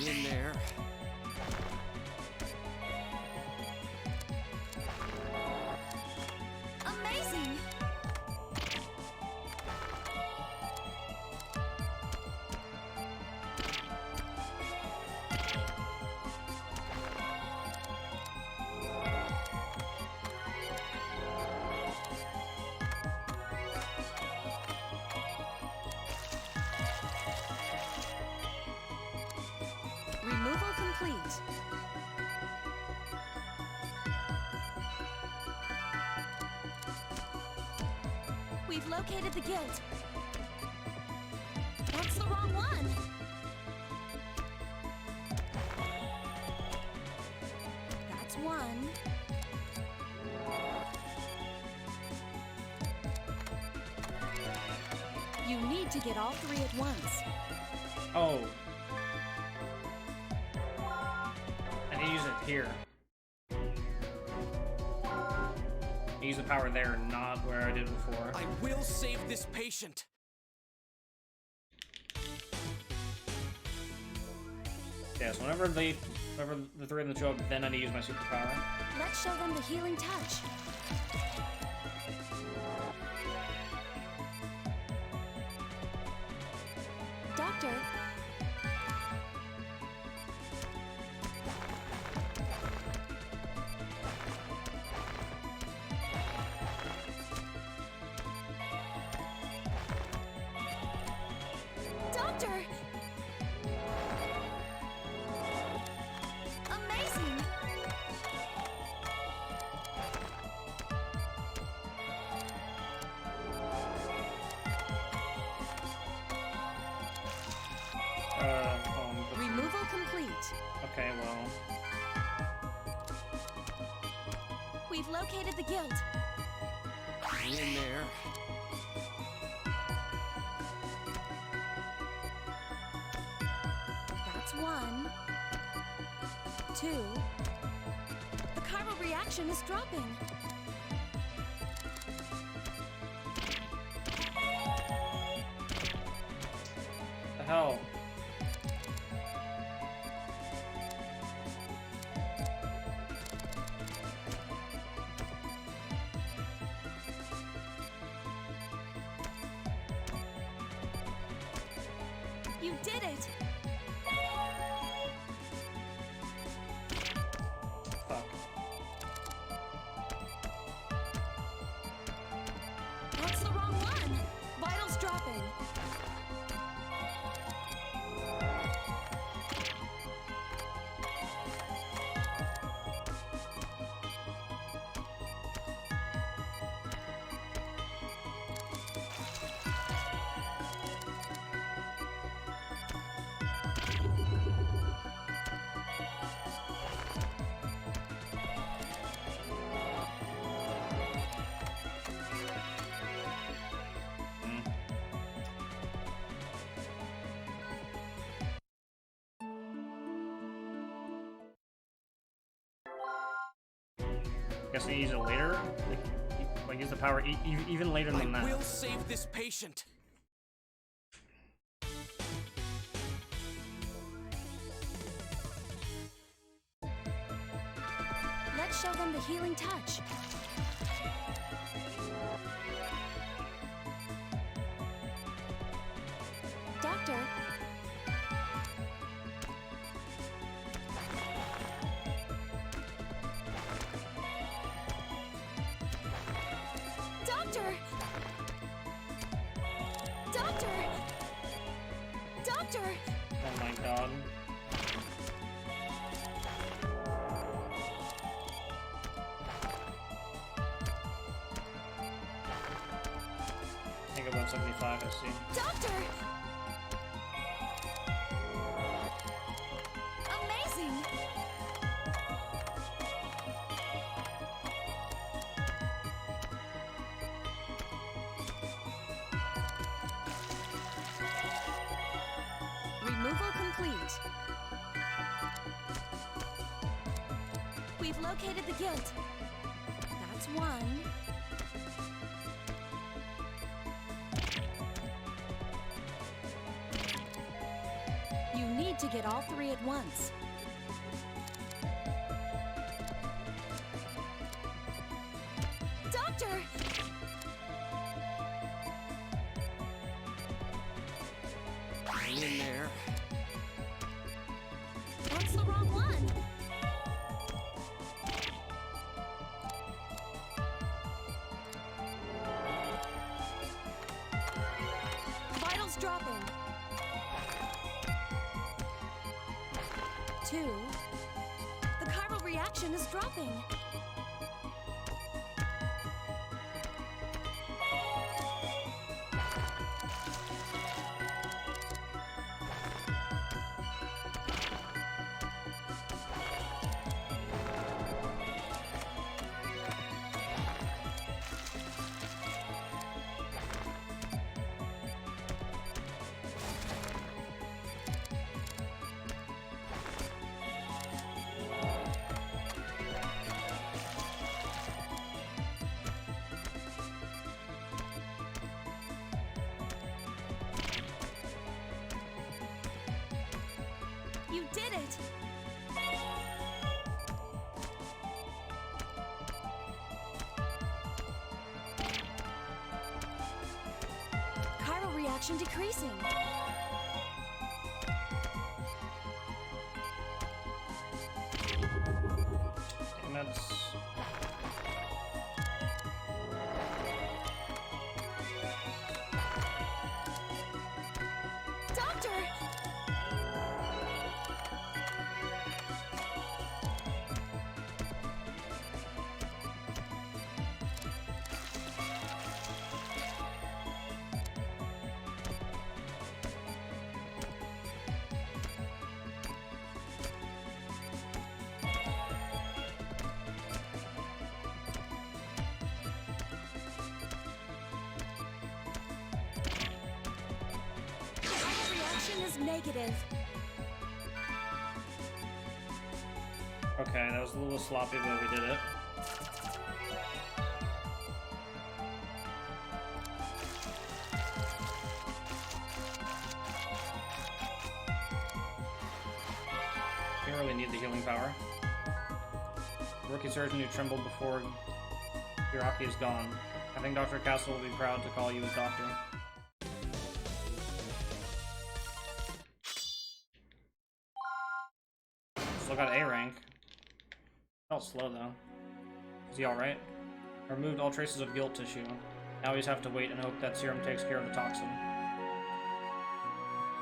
In there. amazing! We've located the guild. That's the wrong one. That's one. You need to get all three at once. Oh. I need to use it here. I use the power there, not where I did before. I will save this patient. Yes, whenever the three of them show up, then I need to use my superpower. Let's show them the healing touch. Doctor, Doctor! Amazing! Removal complete. Okay, well. We've located the guild. In there. That's one. Two. The chiral reaction is dropping. The hell? You did it! Fuck. That's the wrong one! Vitals dropping. Guess I use it later? Like use the power even later than I that. will save this patient. Let's show them the healing touch. Doctor, Doctor! Doctor! Doctor! Oh my god. I think about 75, I see. Doctor! Amazing! Removal complete. We've located the guild. That's one. You need to get all three at once. Doctor! In there. That's the wrong one. Vitals dropping. Two. The chiral reaction is dropping. did it! Chiral reaction decreasing. And that's... Doctor! Reaction is negative. Okay, that was a little sloppy, but we did it. You don't really need the healing power. Rookie surgeon who trembled before Hiraki is gone. I think Dr. Castle will be proud to call you his doctor. Still got A rank. Felt slow though. Is he alright? I removed all traces of guilt tissue. Now we just have to wait and hope that serum takes care of the toxin.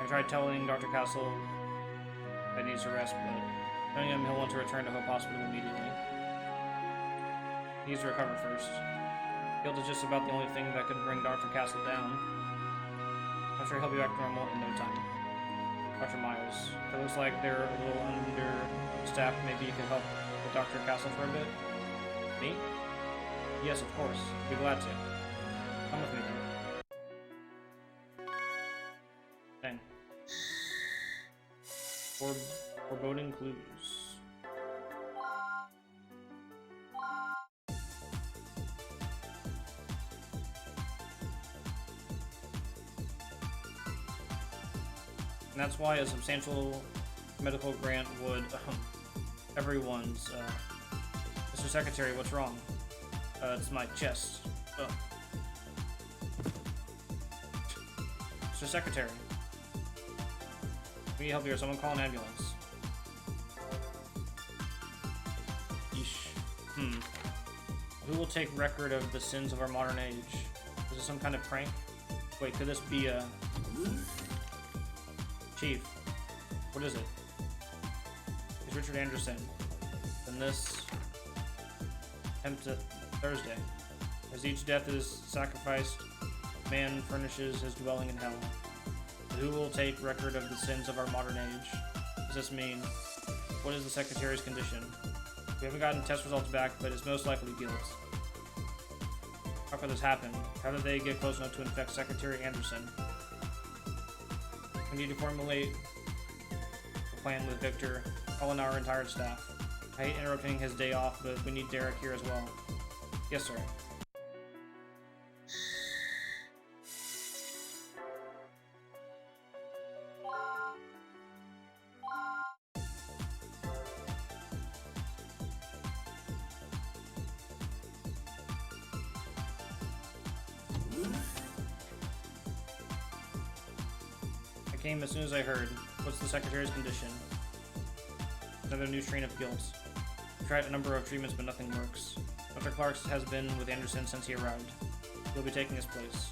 I tried telling Dr. Castle that he needs to rest, but knowing him, he'll want to return to Hope Hospital immediately. He needs to recover first. Guilt is just about the only thing that could bring Dr. Castle down. I'm sure he'll be back to normal in no time. Dr. Miles, it looks like they're a little understaffed. Maybe you could help with Dr. Castle for a bit? Me? Yes, of course. Be glad to. Come with me then. Dang. Foreboding clues. And that's why a substantial medical grant would, everyone's, Mr. Secretary, what's wrong? It's my chest. Ugh. Mr. Secretary. We need help here. Someone call an ambulance. Yeesh. Who will take record of the sins of our modern age? Is this some kind of prank? Wait, could this be a... Chief, what is it? It's Richard Anderson. And this... attempt at Thursday. As each death is sacrificed, man furnishes his dwelling in hell. But who will take record of the sins of our modern age? What does this mean? What is the Secretary's condition? We haven't gotten test results back, but it's most likely guilt. How could this happen? How did they get close enough to infect Secretary Anderson? We need to formulate a plan with Victor, call in our entire staff. I hate interrupting his day off, but we need Derek here as well. Yes, sir. I came as soon as I heard. What's the Secretary's condition? Another new strain of guilt. I've tried a number of treatments, but nothing works. Dr. Clarks has been with Anderson since he arrived. He'll be taking his place.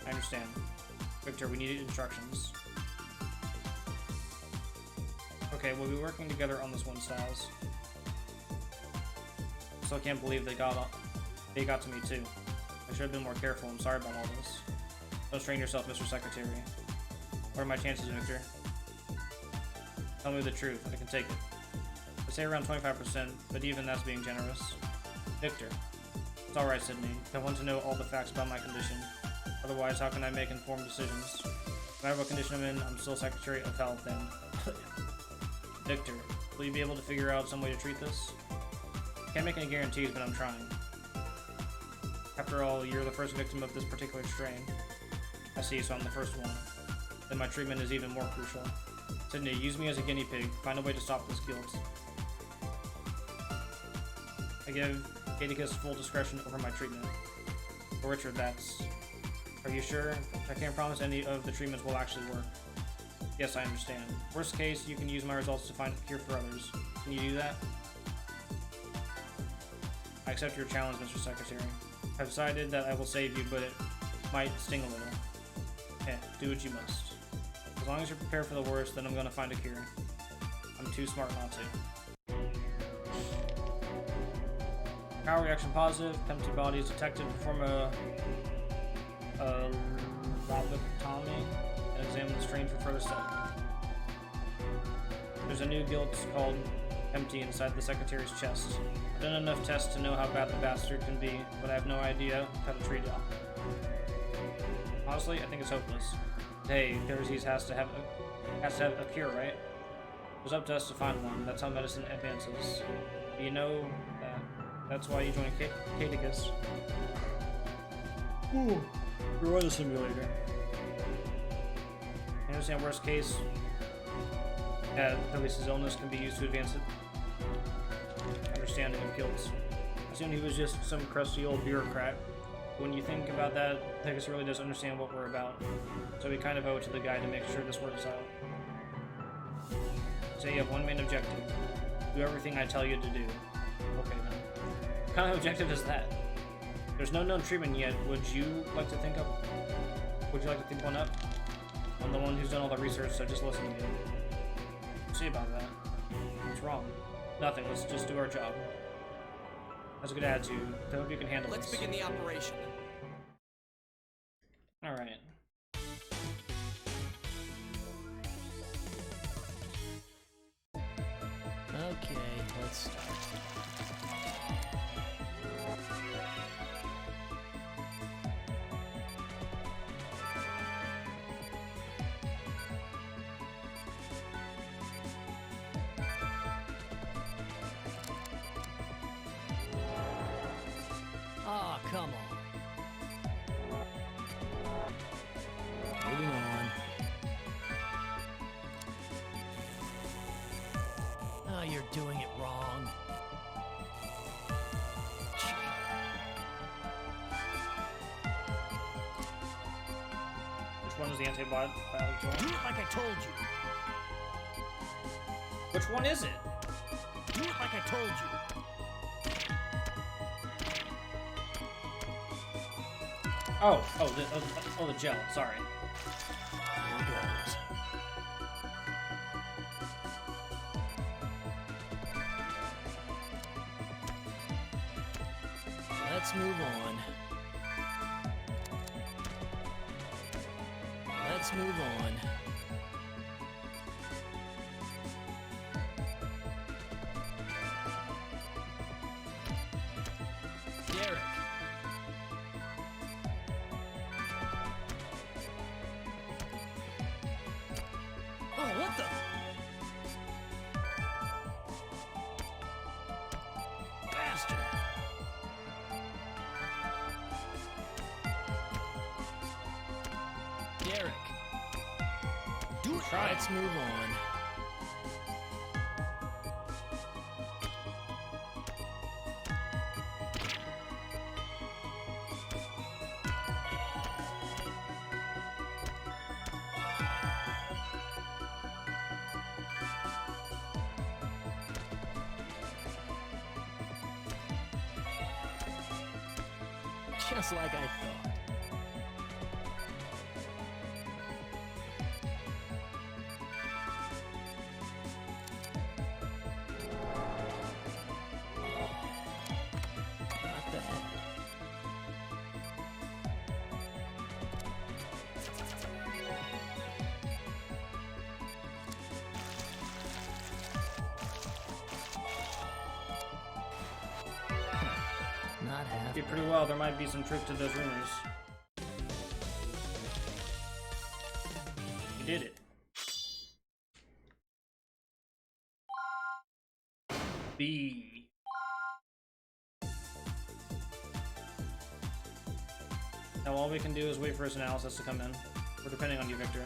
I understand. Victor, we need instructions. Okay, we'll be working together on this one, Stiles. Still can't believe they got to me too. I should have been more careful. I'm sorry about all this. Don't strain yourself, Mr. Secretary. What are my chances, Victor? Tell me the truth. I can take it. I'd say around 25%, but even that's being generous. Victor. It's alright, Sydney. I want to know all the facts about my condition. Otherwise, how can I make informed decisions? No matter what condition I'm in, I'm still Secretary of Health, and... Victor, will you be able to figure out some way to treat this? Can't make any guarantees, but I'm trying. After all, you're the first victim of this particular strain. I see, so I'm the first one. Then my treatment is even more crucial. Sydney, use me as a guinea pig. Find a way to stop this guilt. I give Atticus full discretion over my treatment. But Richard, that's... Are you sure? I can't promise any of the treatments will actually work. Yes, I understand. Worst case, you can use my results to find a cure for others. Can you do that? I accept your challenge, Mr. Secretary. I've decided that I will save you, but it might sting a little. Do what you must. As long as you're prepared for the worst, then I'm gonna find a cure. I'm too smart not to. Power reaction positive. Empty body is detected. Perform a lobotomy and examine the strain for further study. There's a new guilt called Empty inside the Secretary's chest. I've done enough tests to know how bad the bastard can be, but I have no idea how to treat it. Honestly, I think it's hopeless. Hey, disease has to have a cure, right? It was up to us to find one. That's how medicine advances. Do you know that? That's why you joined Catechus. Ooh, you're on the simulator. I understand worst case. At least his illness can be used to advance it. Understanding of guilt. I assumed he was just some crusty old bureaucrat. When you think about that, Pegasus really does understand what we're about. So we kind of owe it to the guy to make sure this works out. So you have one main objective. Do everything I tell you to do. Okay then. What kind of objective is that? There's no known treatment yet. Would you like to think one up? I'm the one who's done all the research, so just listen to me. See about that. What's wrong? Nothing. Let's just do our job. That's a good attitude. I hope you can handle Let's this. begin the operation. Alright. Okay, let's start. Ah, come on. Moving on. Oh, you're doing it wrong. Which one is the antibiotic Do one? it like I told you. Which one is it? Do it like I told you. Oh, the gel. Sorry. Here goes. Let's move on. Let's move on. Derek. Oh, what the? Bastard. Derek. Do it. Try it. Let's move on. Just like I thought. Not bad. Not half. Did pretty well. There might be some truth to those rumors. You did it. B. Now all we can do is wait for his analysis to come in. We're depending on you, Victor.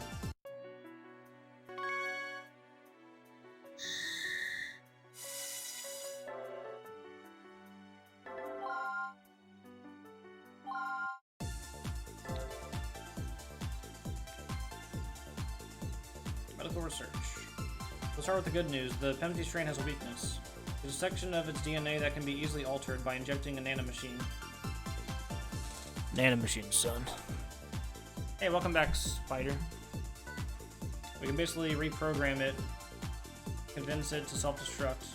research. Let's start with the good news. The Pempti strain has a weakness. There's a section of its DNA that can be easily altered by injecting a nanomachine. Nanomachine, son. Hey, welcome back, Spider. We can basically reprogram it, convince it to self-destruct.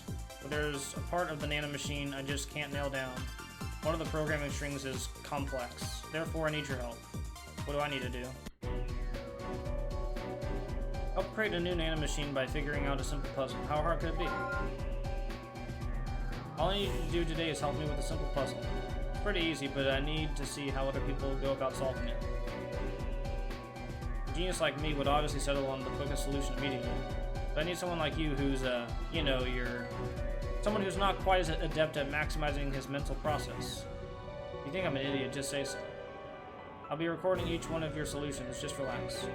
But there's a part of the nanomachine I just can't nail down. One of the programming strings is complex. Therefore, I need your help. What do I need to do? Help create a new nanomachine by figuring out a simple puzzle. How hard could it be? All I need you to do today is help me with a simple puzzle. It's pretty easy, but I need to see how other people go about solving it. A genius like me would obviously settle on the quickest solution immediately. But I need someone like you who's, you know, someone who's not quite as adept at maximizing his mental process. If you think I'm an idiot, just say so. I'll be recording each one of your solutions, just relax.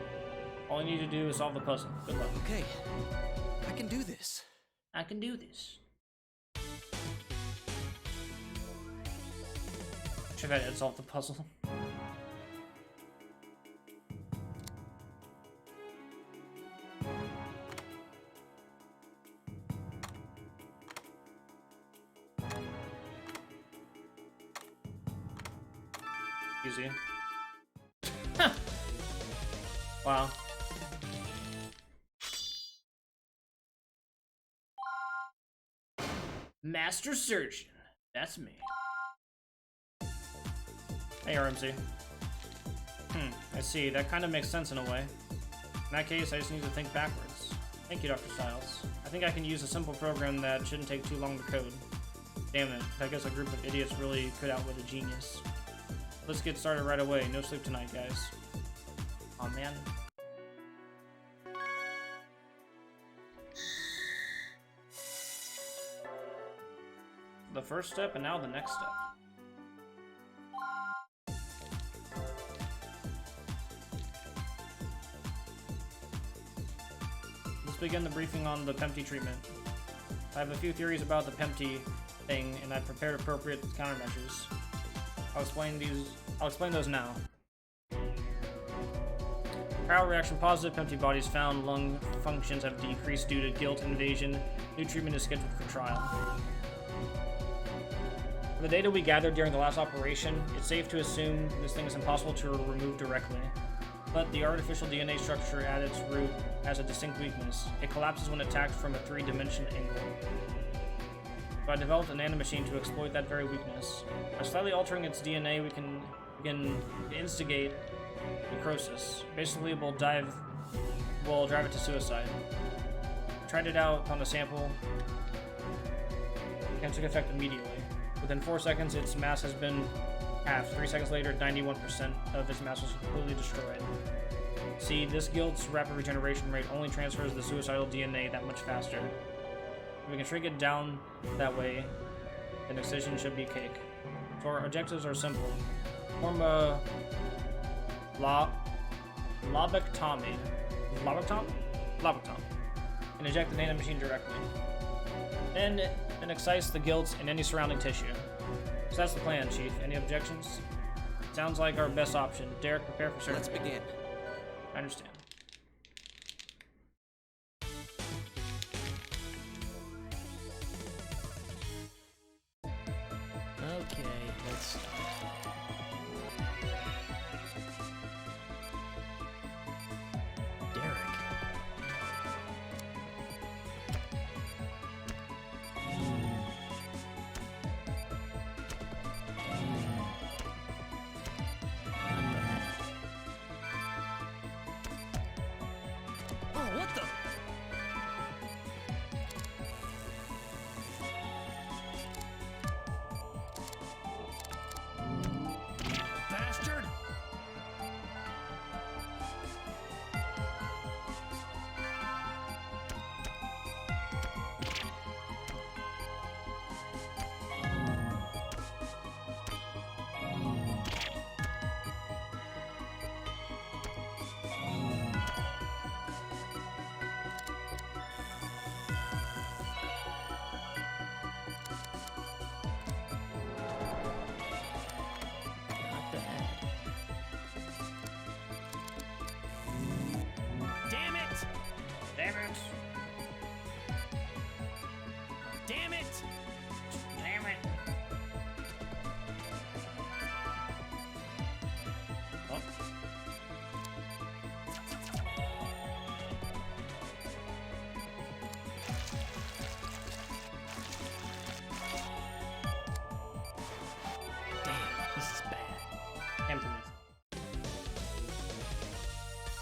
All you need to do is solve the puzzle. Good luck. Okay, I can do this. I can do this. Should have had Ed solve the puzzle. Easy. Huh. Wow. Master Surgeon. That's me. Hey, RMC. I see. That kind of makes sense in a way. In that case, I just need to think backwards. Thank you, Dr. Stiles. I think I can use a simple program that shouldn't take too long to code. Damn it. I guess a group of idiots really could outwit a genius. Let's get started right away. No sleep tonight, guys. Aw, man. The first step, and now the next step. Let's begin the briefing on the Pempti treatment. I have a few theories about the Pempti thing, and I've prepared appropriate countermeasures. I'll explain those now. Parallel reaction: positive Pempti bodies found lung functions have decreased due to guilt invasion. New treatment is scheduled for trial. From the data we gathered during the last operation, it's safe to assume this thing is impossible to remove directly. But the artificial DNA structure at its root has a distinct weakness. It collapses when attacked from a 3-dimensional angle. So I developed a nanomachine to exploit that very weakness. By slightly altering its DNA, we can instigate necrosis. Basically, we'll drive it to suicide. I tried it out on a sample and took effect immediately. Within 4 seconds, its mass has been halved. 3 seconds later, 91% of its mass was completely destroyed. See, this guilt's rapid regeneration rate only transfers the suicidal DNA that much faster. If we can shrink it down that way, then excision should be cake. So our objectives are simple. Perform a lobectomy. Lobectomy. And inject the nanomachine directly. Then excise the guilt in any surrounding tissue. So that's the plan, Chief. Any objections? Sounds like our best option. Derek, prepare for surgery. Let's begin. I understand. Okay, let's start. Derek.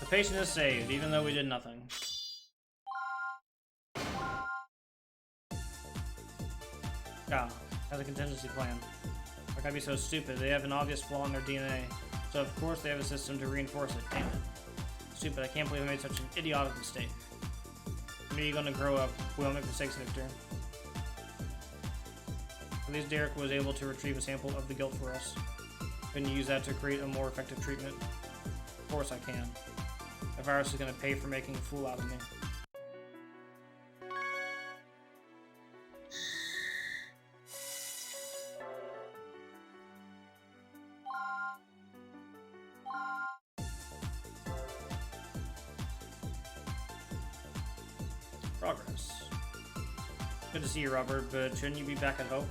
The patient is saved, even though we did nothing. Yeah, has a contingency plan. How can I be so stupid? They have an obvious flaw in their DNA, so of course they have a system to reinforce it. Damn it. Stupid, I can't believe I made such an idiotic mistake. When are you gonna grow up? We won't make mistakes, Victor. At least Derek was able to retrieve a sample of the guilt for us. Couldn't you use that to create a more effective treatment? Of course I can. The virus is gonna pay for making a fool out of me. Progress. Good to see you, Robert, but shouldn't you be back at Hope?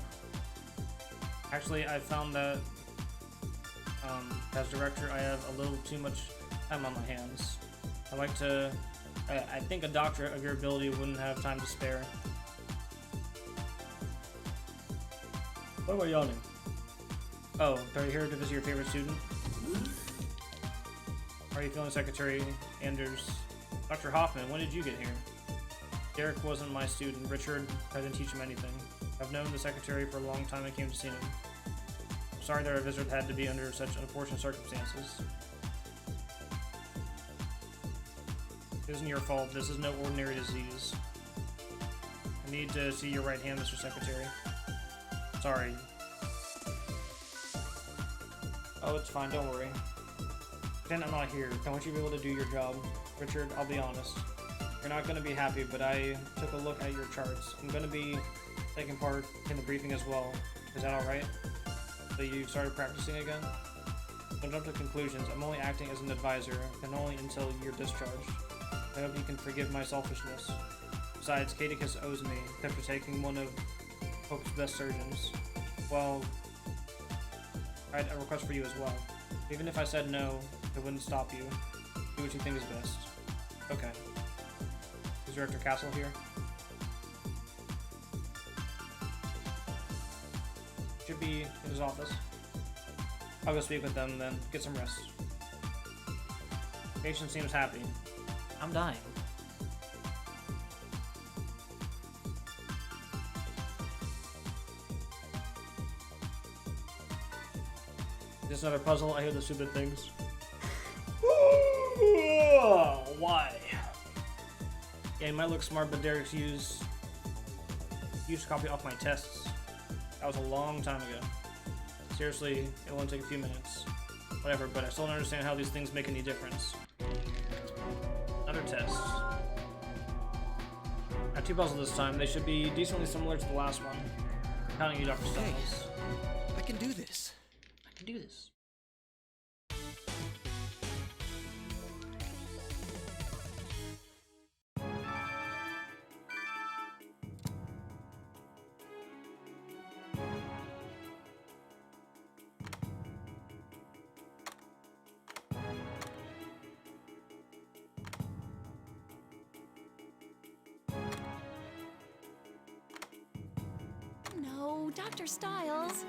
Actually, I found that as director, I have a little too much time on my hands. I think a doctor of your ability wouldn't have time to spare. Why am I yawning? Oh, are you here to visit your favorite student? How are you feeling, Secretary Anders? Dr. Hoffman, when did you get here? Derek wasn't my student. Richard, I didn't teach him anything. I've known the secretary for a long time and came to see him. I'm sorry that our visit had to be under such unfortunate circumstances. It isn't your fault. This is no ordinary disease. I need to see your right hand, Mr. Secretary. Sorry. Oh, it's fine. Don't worry. Pretend I'm not here. I want you to be able to do your job. Richard, I'll be honest. You're not going to be happy, but I took a look at your charts. I'm going to be taking part in the briefing as well. Is that alright? So you started practicing again? Don't jump to conclusions. I'm only acting as an advisor, and only until you're discharged. I hope you can forgive my selfishness. Besides, Cadicus owes me, after taking one of Hope's best surgeons. Well, I had a request for you as well. Even if I said no, it wouldn't stop you. Do what you think is best. Okay. Is Director Castle here? Should be in his office. I'll go speak with them, then get some rest. Patient seems happy. I'm dying. Is this another puzzle? I hear the stupid things. Why? Yeah, he might look smart, but Derek's used to copy off my tests. That was a long time ago. Seriously, it won't take a few minutes. Whatever, but I still don't understand how these things make any difference. Another test. I have two puzzles this time. They should be decently similar to the last one. I'm counting you, Dr. Stiles. I can do this. I can do this. No, Dr. Stiles.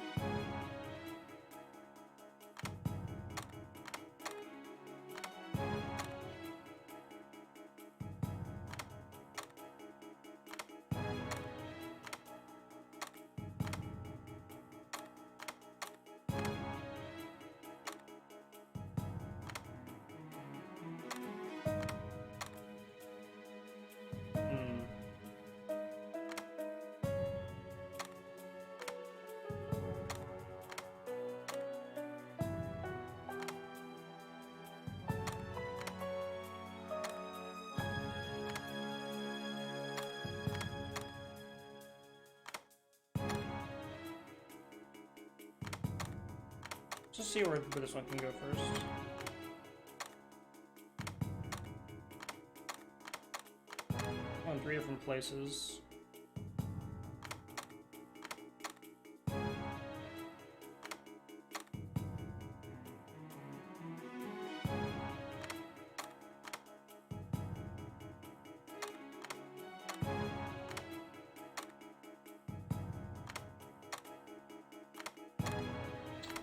Just see where this one can go first. On 3 different places.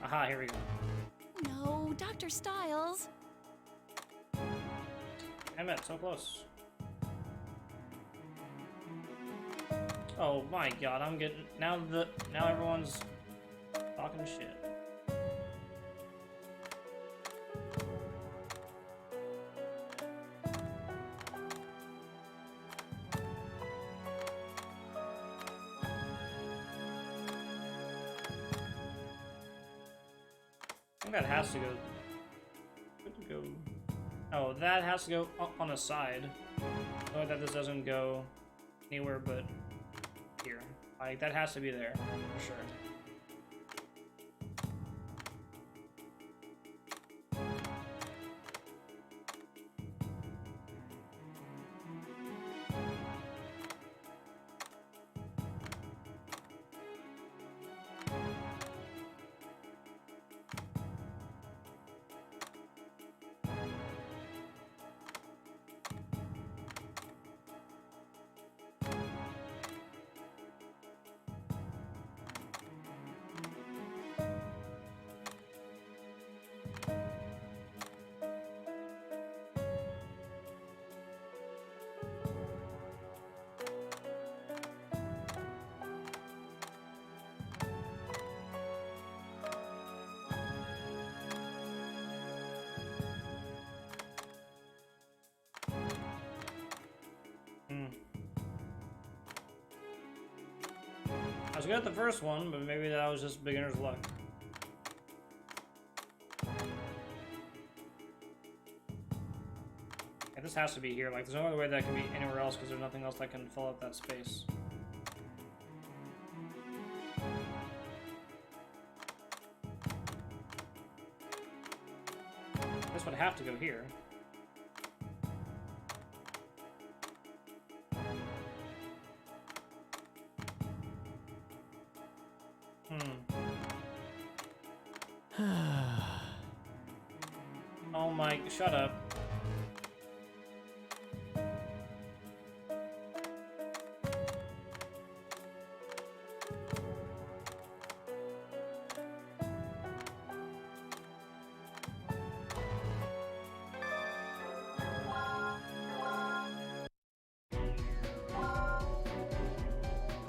Aha, here we go. No, Dr. Stiles. Damn it, so close. Oh my god, I'm getting now everyone's talking shit. I think that has to go. Oh, that has to go on the side. Oh, that this doesn't go anywhere but here. Like, that has to be there, for sure. I was good at the first one, but maybe that was just beginner's luck. Yeah, this has to be here. Like, there's no other way that can be anywhere else because there's nothing else that can fill up that space. This would have to go here. Oh my, shut up.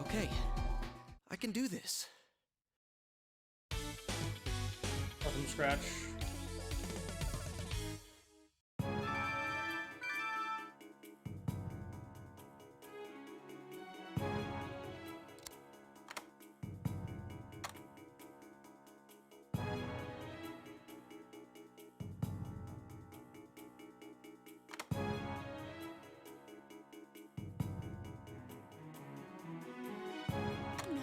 Okay, I can do this. Start from scratch.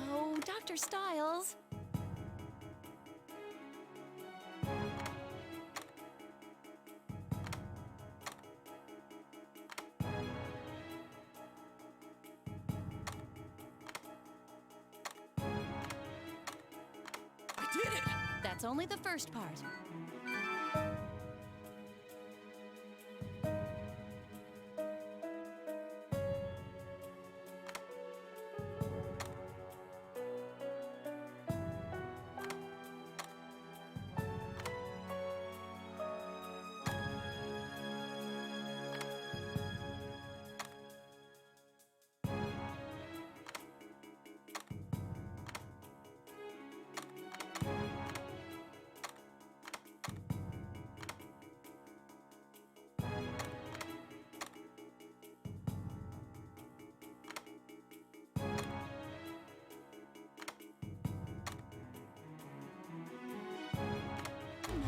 No, Dr. Stiles. I did it! That's only the first part.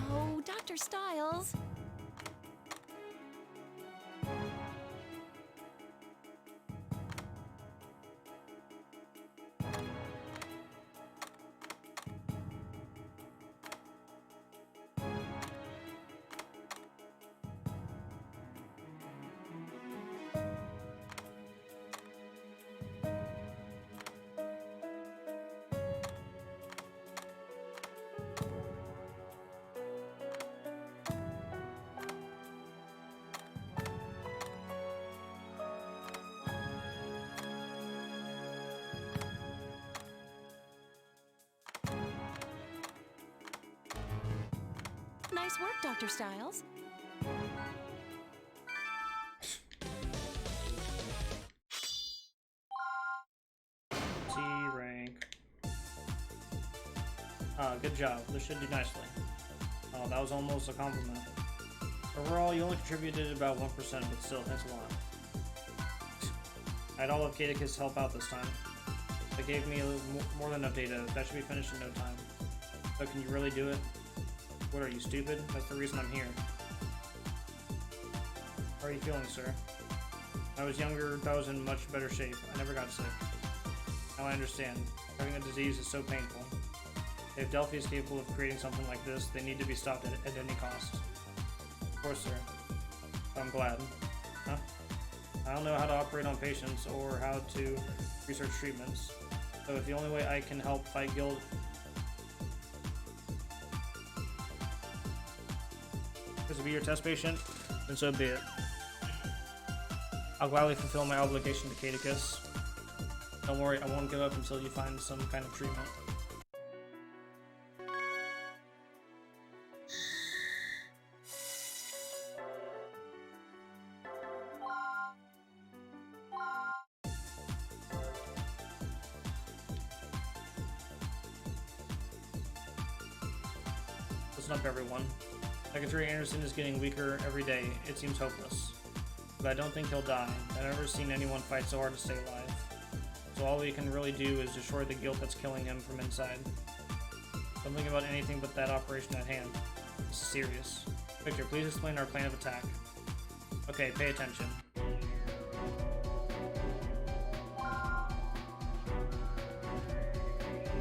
No, Dr. Stiles. Nice work, Dr. Stiles. Good job. This should do nicely. Oh, that was almost a compliment. Overall, you only contributed about 1%, but still, thanks a lot. I had all of Caticus help out this time. They gave me a little more than enough data. That should be finished in no time. But can you really do it? What are you, stupid? That's the reason I'm here. How are you feeling, sir? When I was younger, I was in much better shape. I never got sick. Now I understand. Having a disease is so painful. If Delphi is capable of creating something like this, they need to be stopped at any cost. Of course, sir. I'm glad. Huh? I don't know how to operate on patients or how to research treatments. So if the only way I can help fight guilt is to be your test patient, then so be it. I'll gladly fulfill my obligation to Caticus. Don't worry, I won't give up until you find some kind of treatment. Listen up, everyone. Secretary Anderson is getting weaker every day. It seems hopeless. But I don't think he'll die. I've never seen anyone fight so hard to stay alive. So all we can really do is destroy the guilt that's killing him from inside. Don't think about anything but that operation at hand. This is serious. Victor, please explain our plan of attack. Okay, pay attention.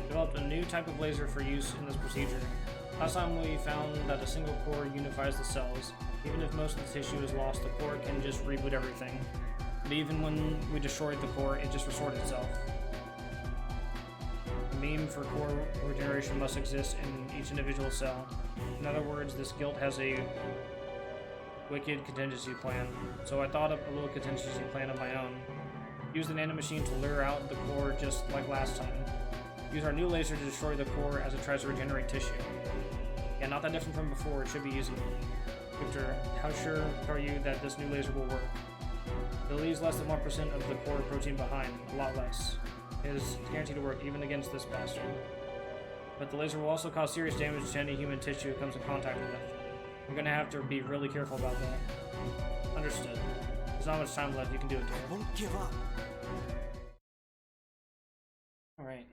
Developed a new type of laser for use in this procedure. Last time we found that a single core unifies the cells. Even if most of the tissue is lost, the core can just reboot everything. But even when we destroyed the core, it just restored itself. A meme for core regeneration must exist in each individual cell. In other words, this guild has a wicked contingency plan. So I thought of a little contingency plan of my own. Use the nanomachine to lure out the core just like last time. Use our new laser to destroy the core as it tries to regenerate tissue. Yeah, not that different from before. It should be easy. Victor, how sure are you that this new laser will work? It leaves less than 1% of the core protein behind, a lot less. It is guaranteed to work even against this bastard. But the laser will also cause serious damage to any human tissue it comes in contact with. We're gonna have to be really careful about that. Understood. There's not much time left. You can do it, dear. I won't give up. Alright.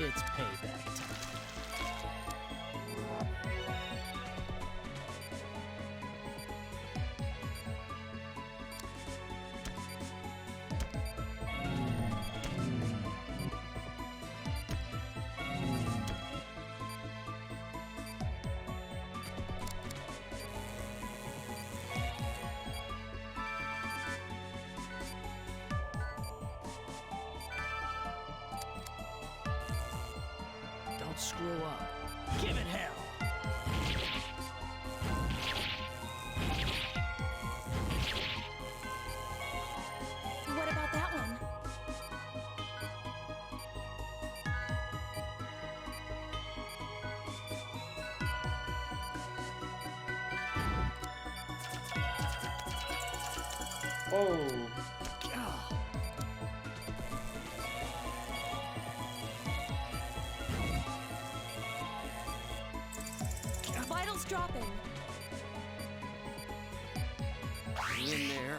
It's payback time. Don't screw up. Give it hell. What about that one? Oh! Vitals dropping. In there.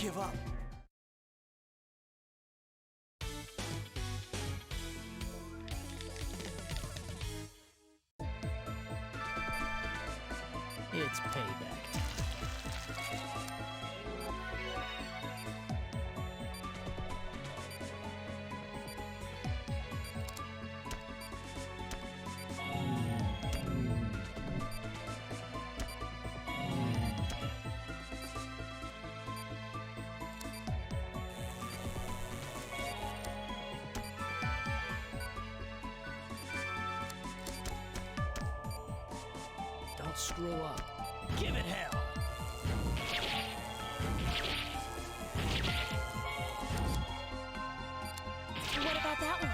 give up. It's payback time. Don't screw up. Give it hell. What about that one?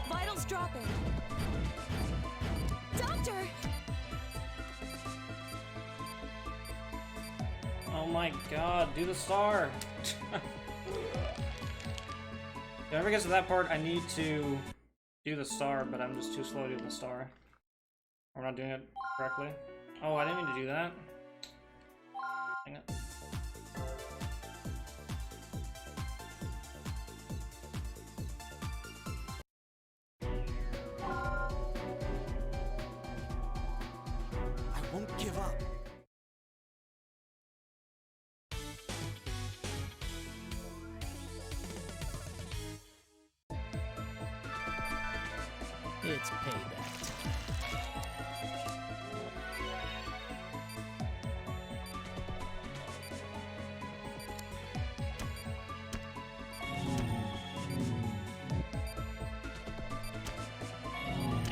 Vitals dropping. Doctor! Oh my god, do the star! If I ever get to that part, I need to do the star, but I'm just too slow doing the star. We're not doing it correctly. Oh, I didn't mean to do that. Dang it. I won't give up. It's payback time.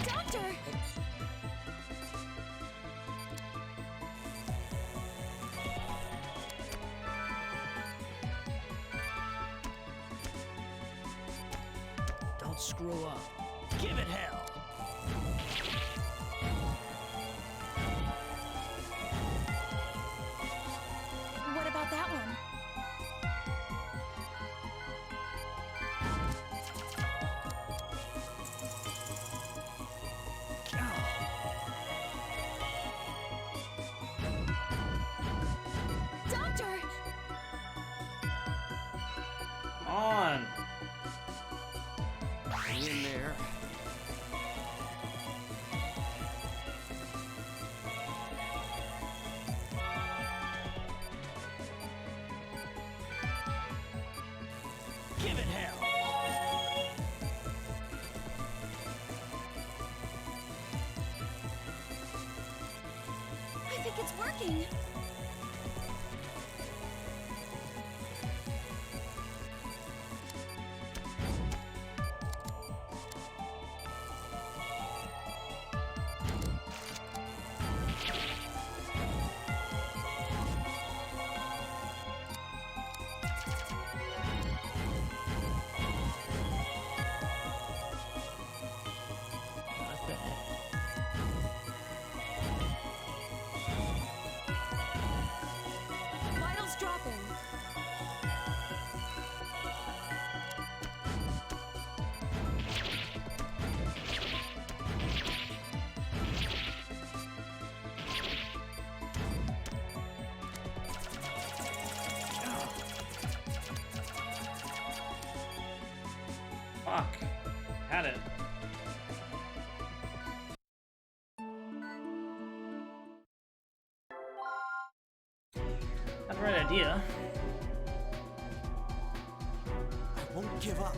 Doctor! Don't screw up. Give it hell. What about that one? Doctor! Come on! Hang in there. Give it hell. I think it's working. Not bad. Vitals dropping. Fuck. Had it. Not the right idea. I won't give up.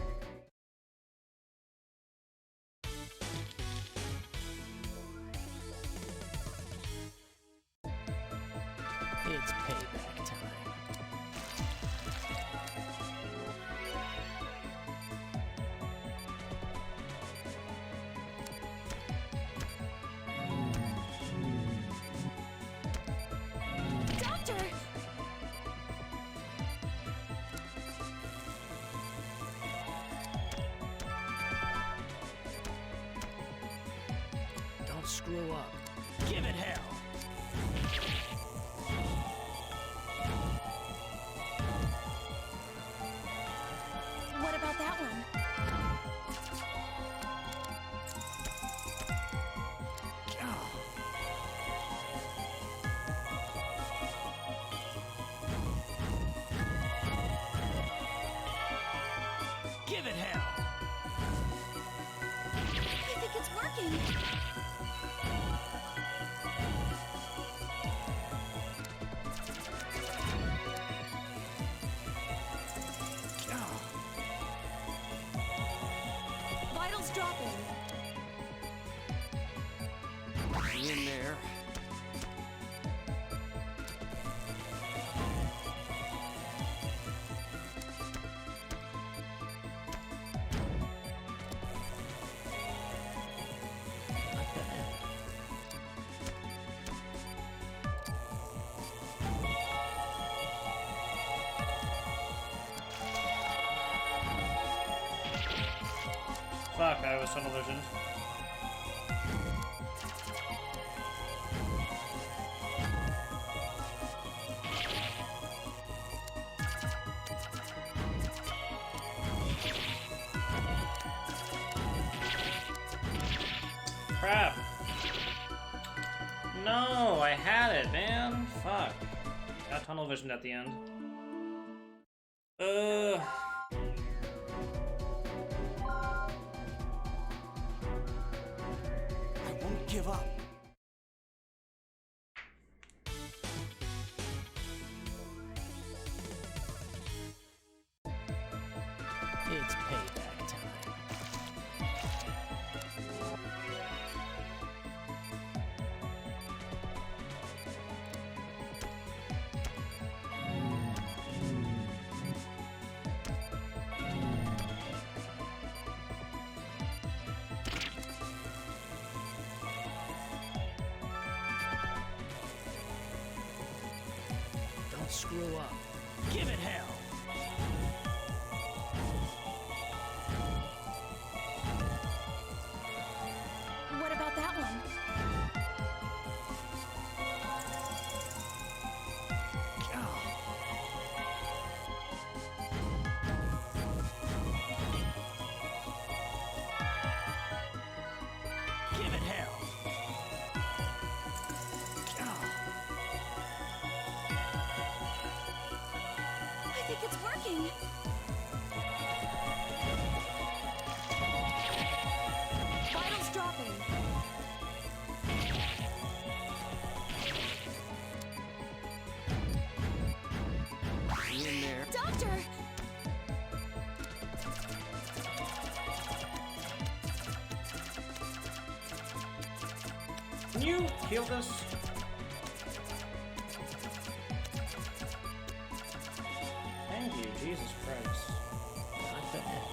It's payback time. Doctor! Don't screw up. Give it hell. Give it hell. I think it's working. Vitals dropping. In there. Not bad. Fuck, I was tunnel vision. Crap. No, I had it, man. Fuck. Got tunnel vision at the end. I won't give up. It's payback time. Don't screw up. Give it hell. What about that one? Give it hell. I think it's working. Vitals dropping. In there. Doctor! Can you heal this? Thank you, Jesus Christ. Not bad.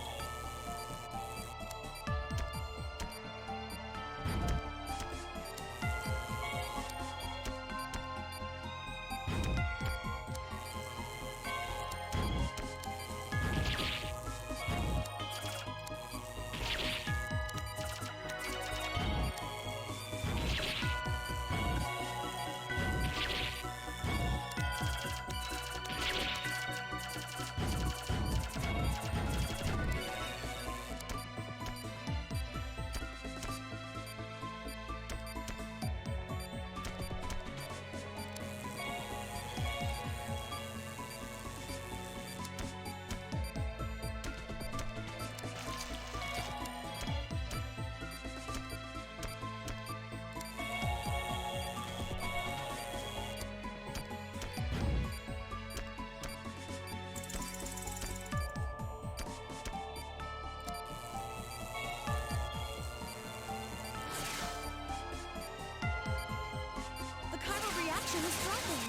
The chiral reaction is dropping.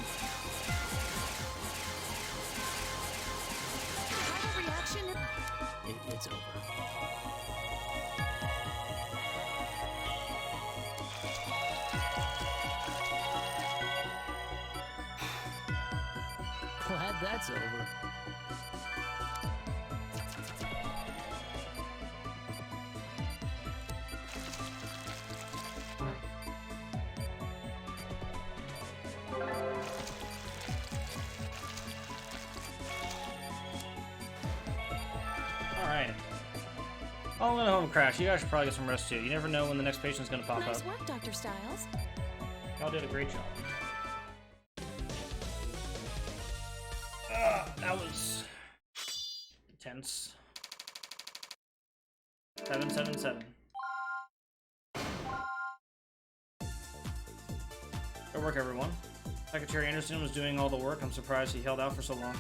Chiral reaction is... It's over. Glad that's over. Alright. I'll go home crash. You guys should probably get some rest too. You never know when the next patient's gonna pop Nice up. work, Dr. Stiles. Y'all did a great job. That was tense. 777. Good work, everyone. Secretary Anderson was doing all the work. I'm surprised he held out for so long.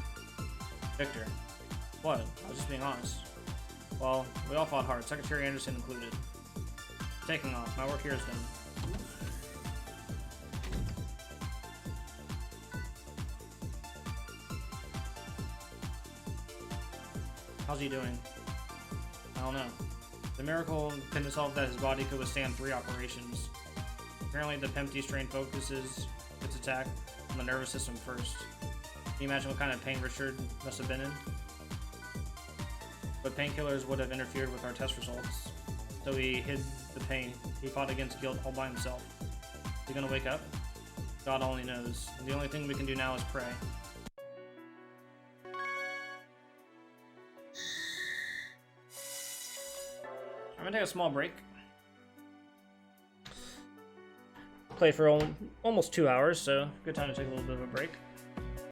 Victor. What? I was just being honest. Well, we all fought hard, Secretary Anderson included. Taking off. My work here is done. How's he doing? I don't know. The miracle couldn't solve that his body could withstand 3 operations. Apparently the Pempty strain focuses its attack on the nervous system first. Can you imagine what kind of pain Richard must have been in? But painkillers would have interfered with our test results. So he hid the pain. He fought against guilt all by himself. Is he gonna wake up? God only knows. The only thing we can do now is pray. I'm gonna take a small break. Played for almost 2 hours, so good time to take a little bit of a break.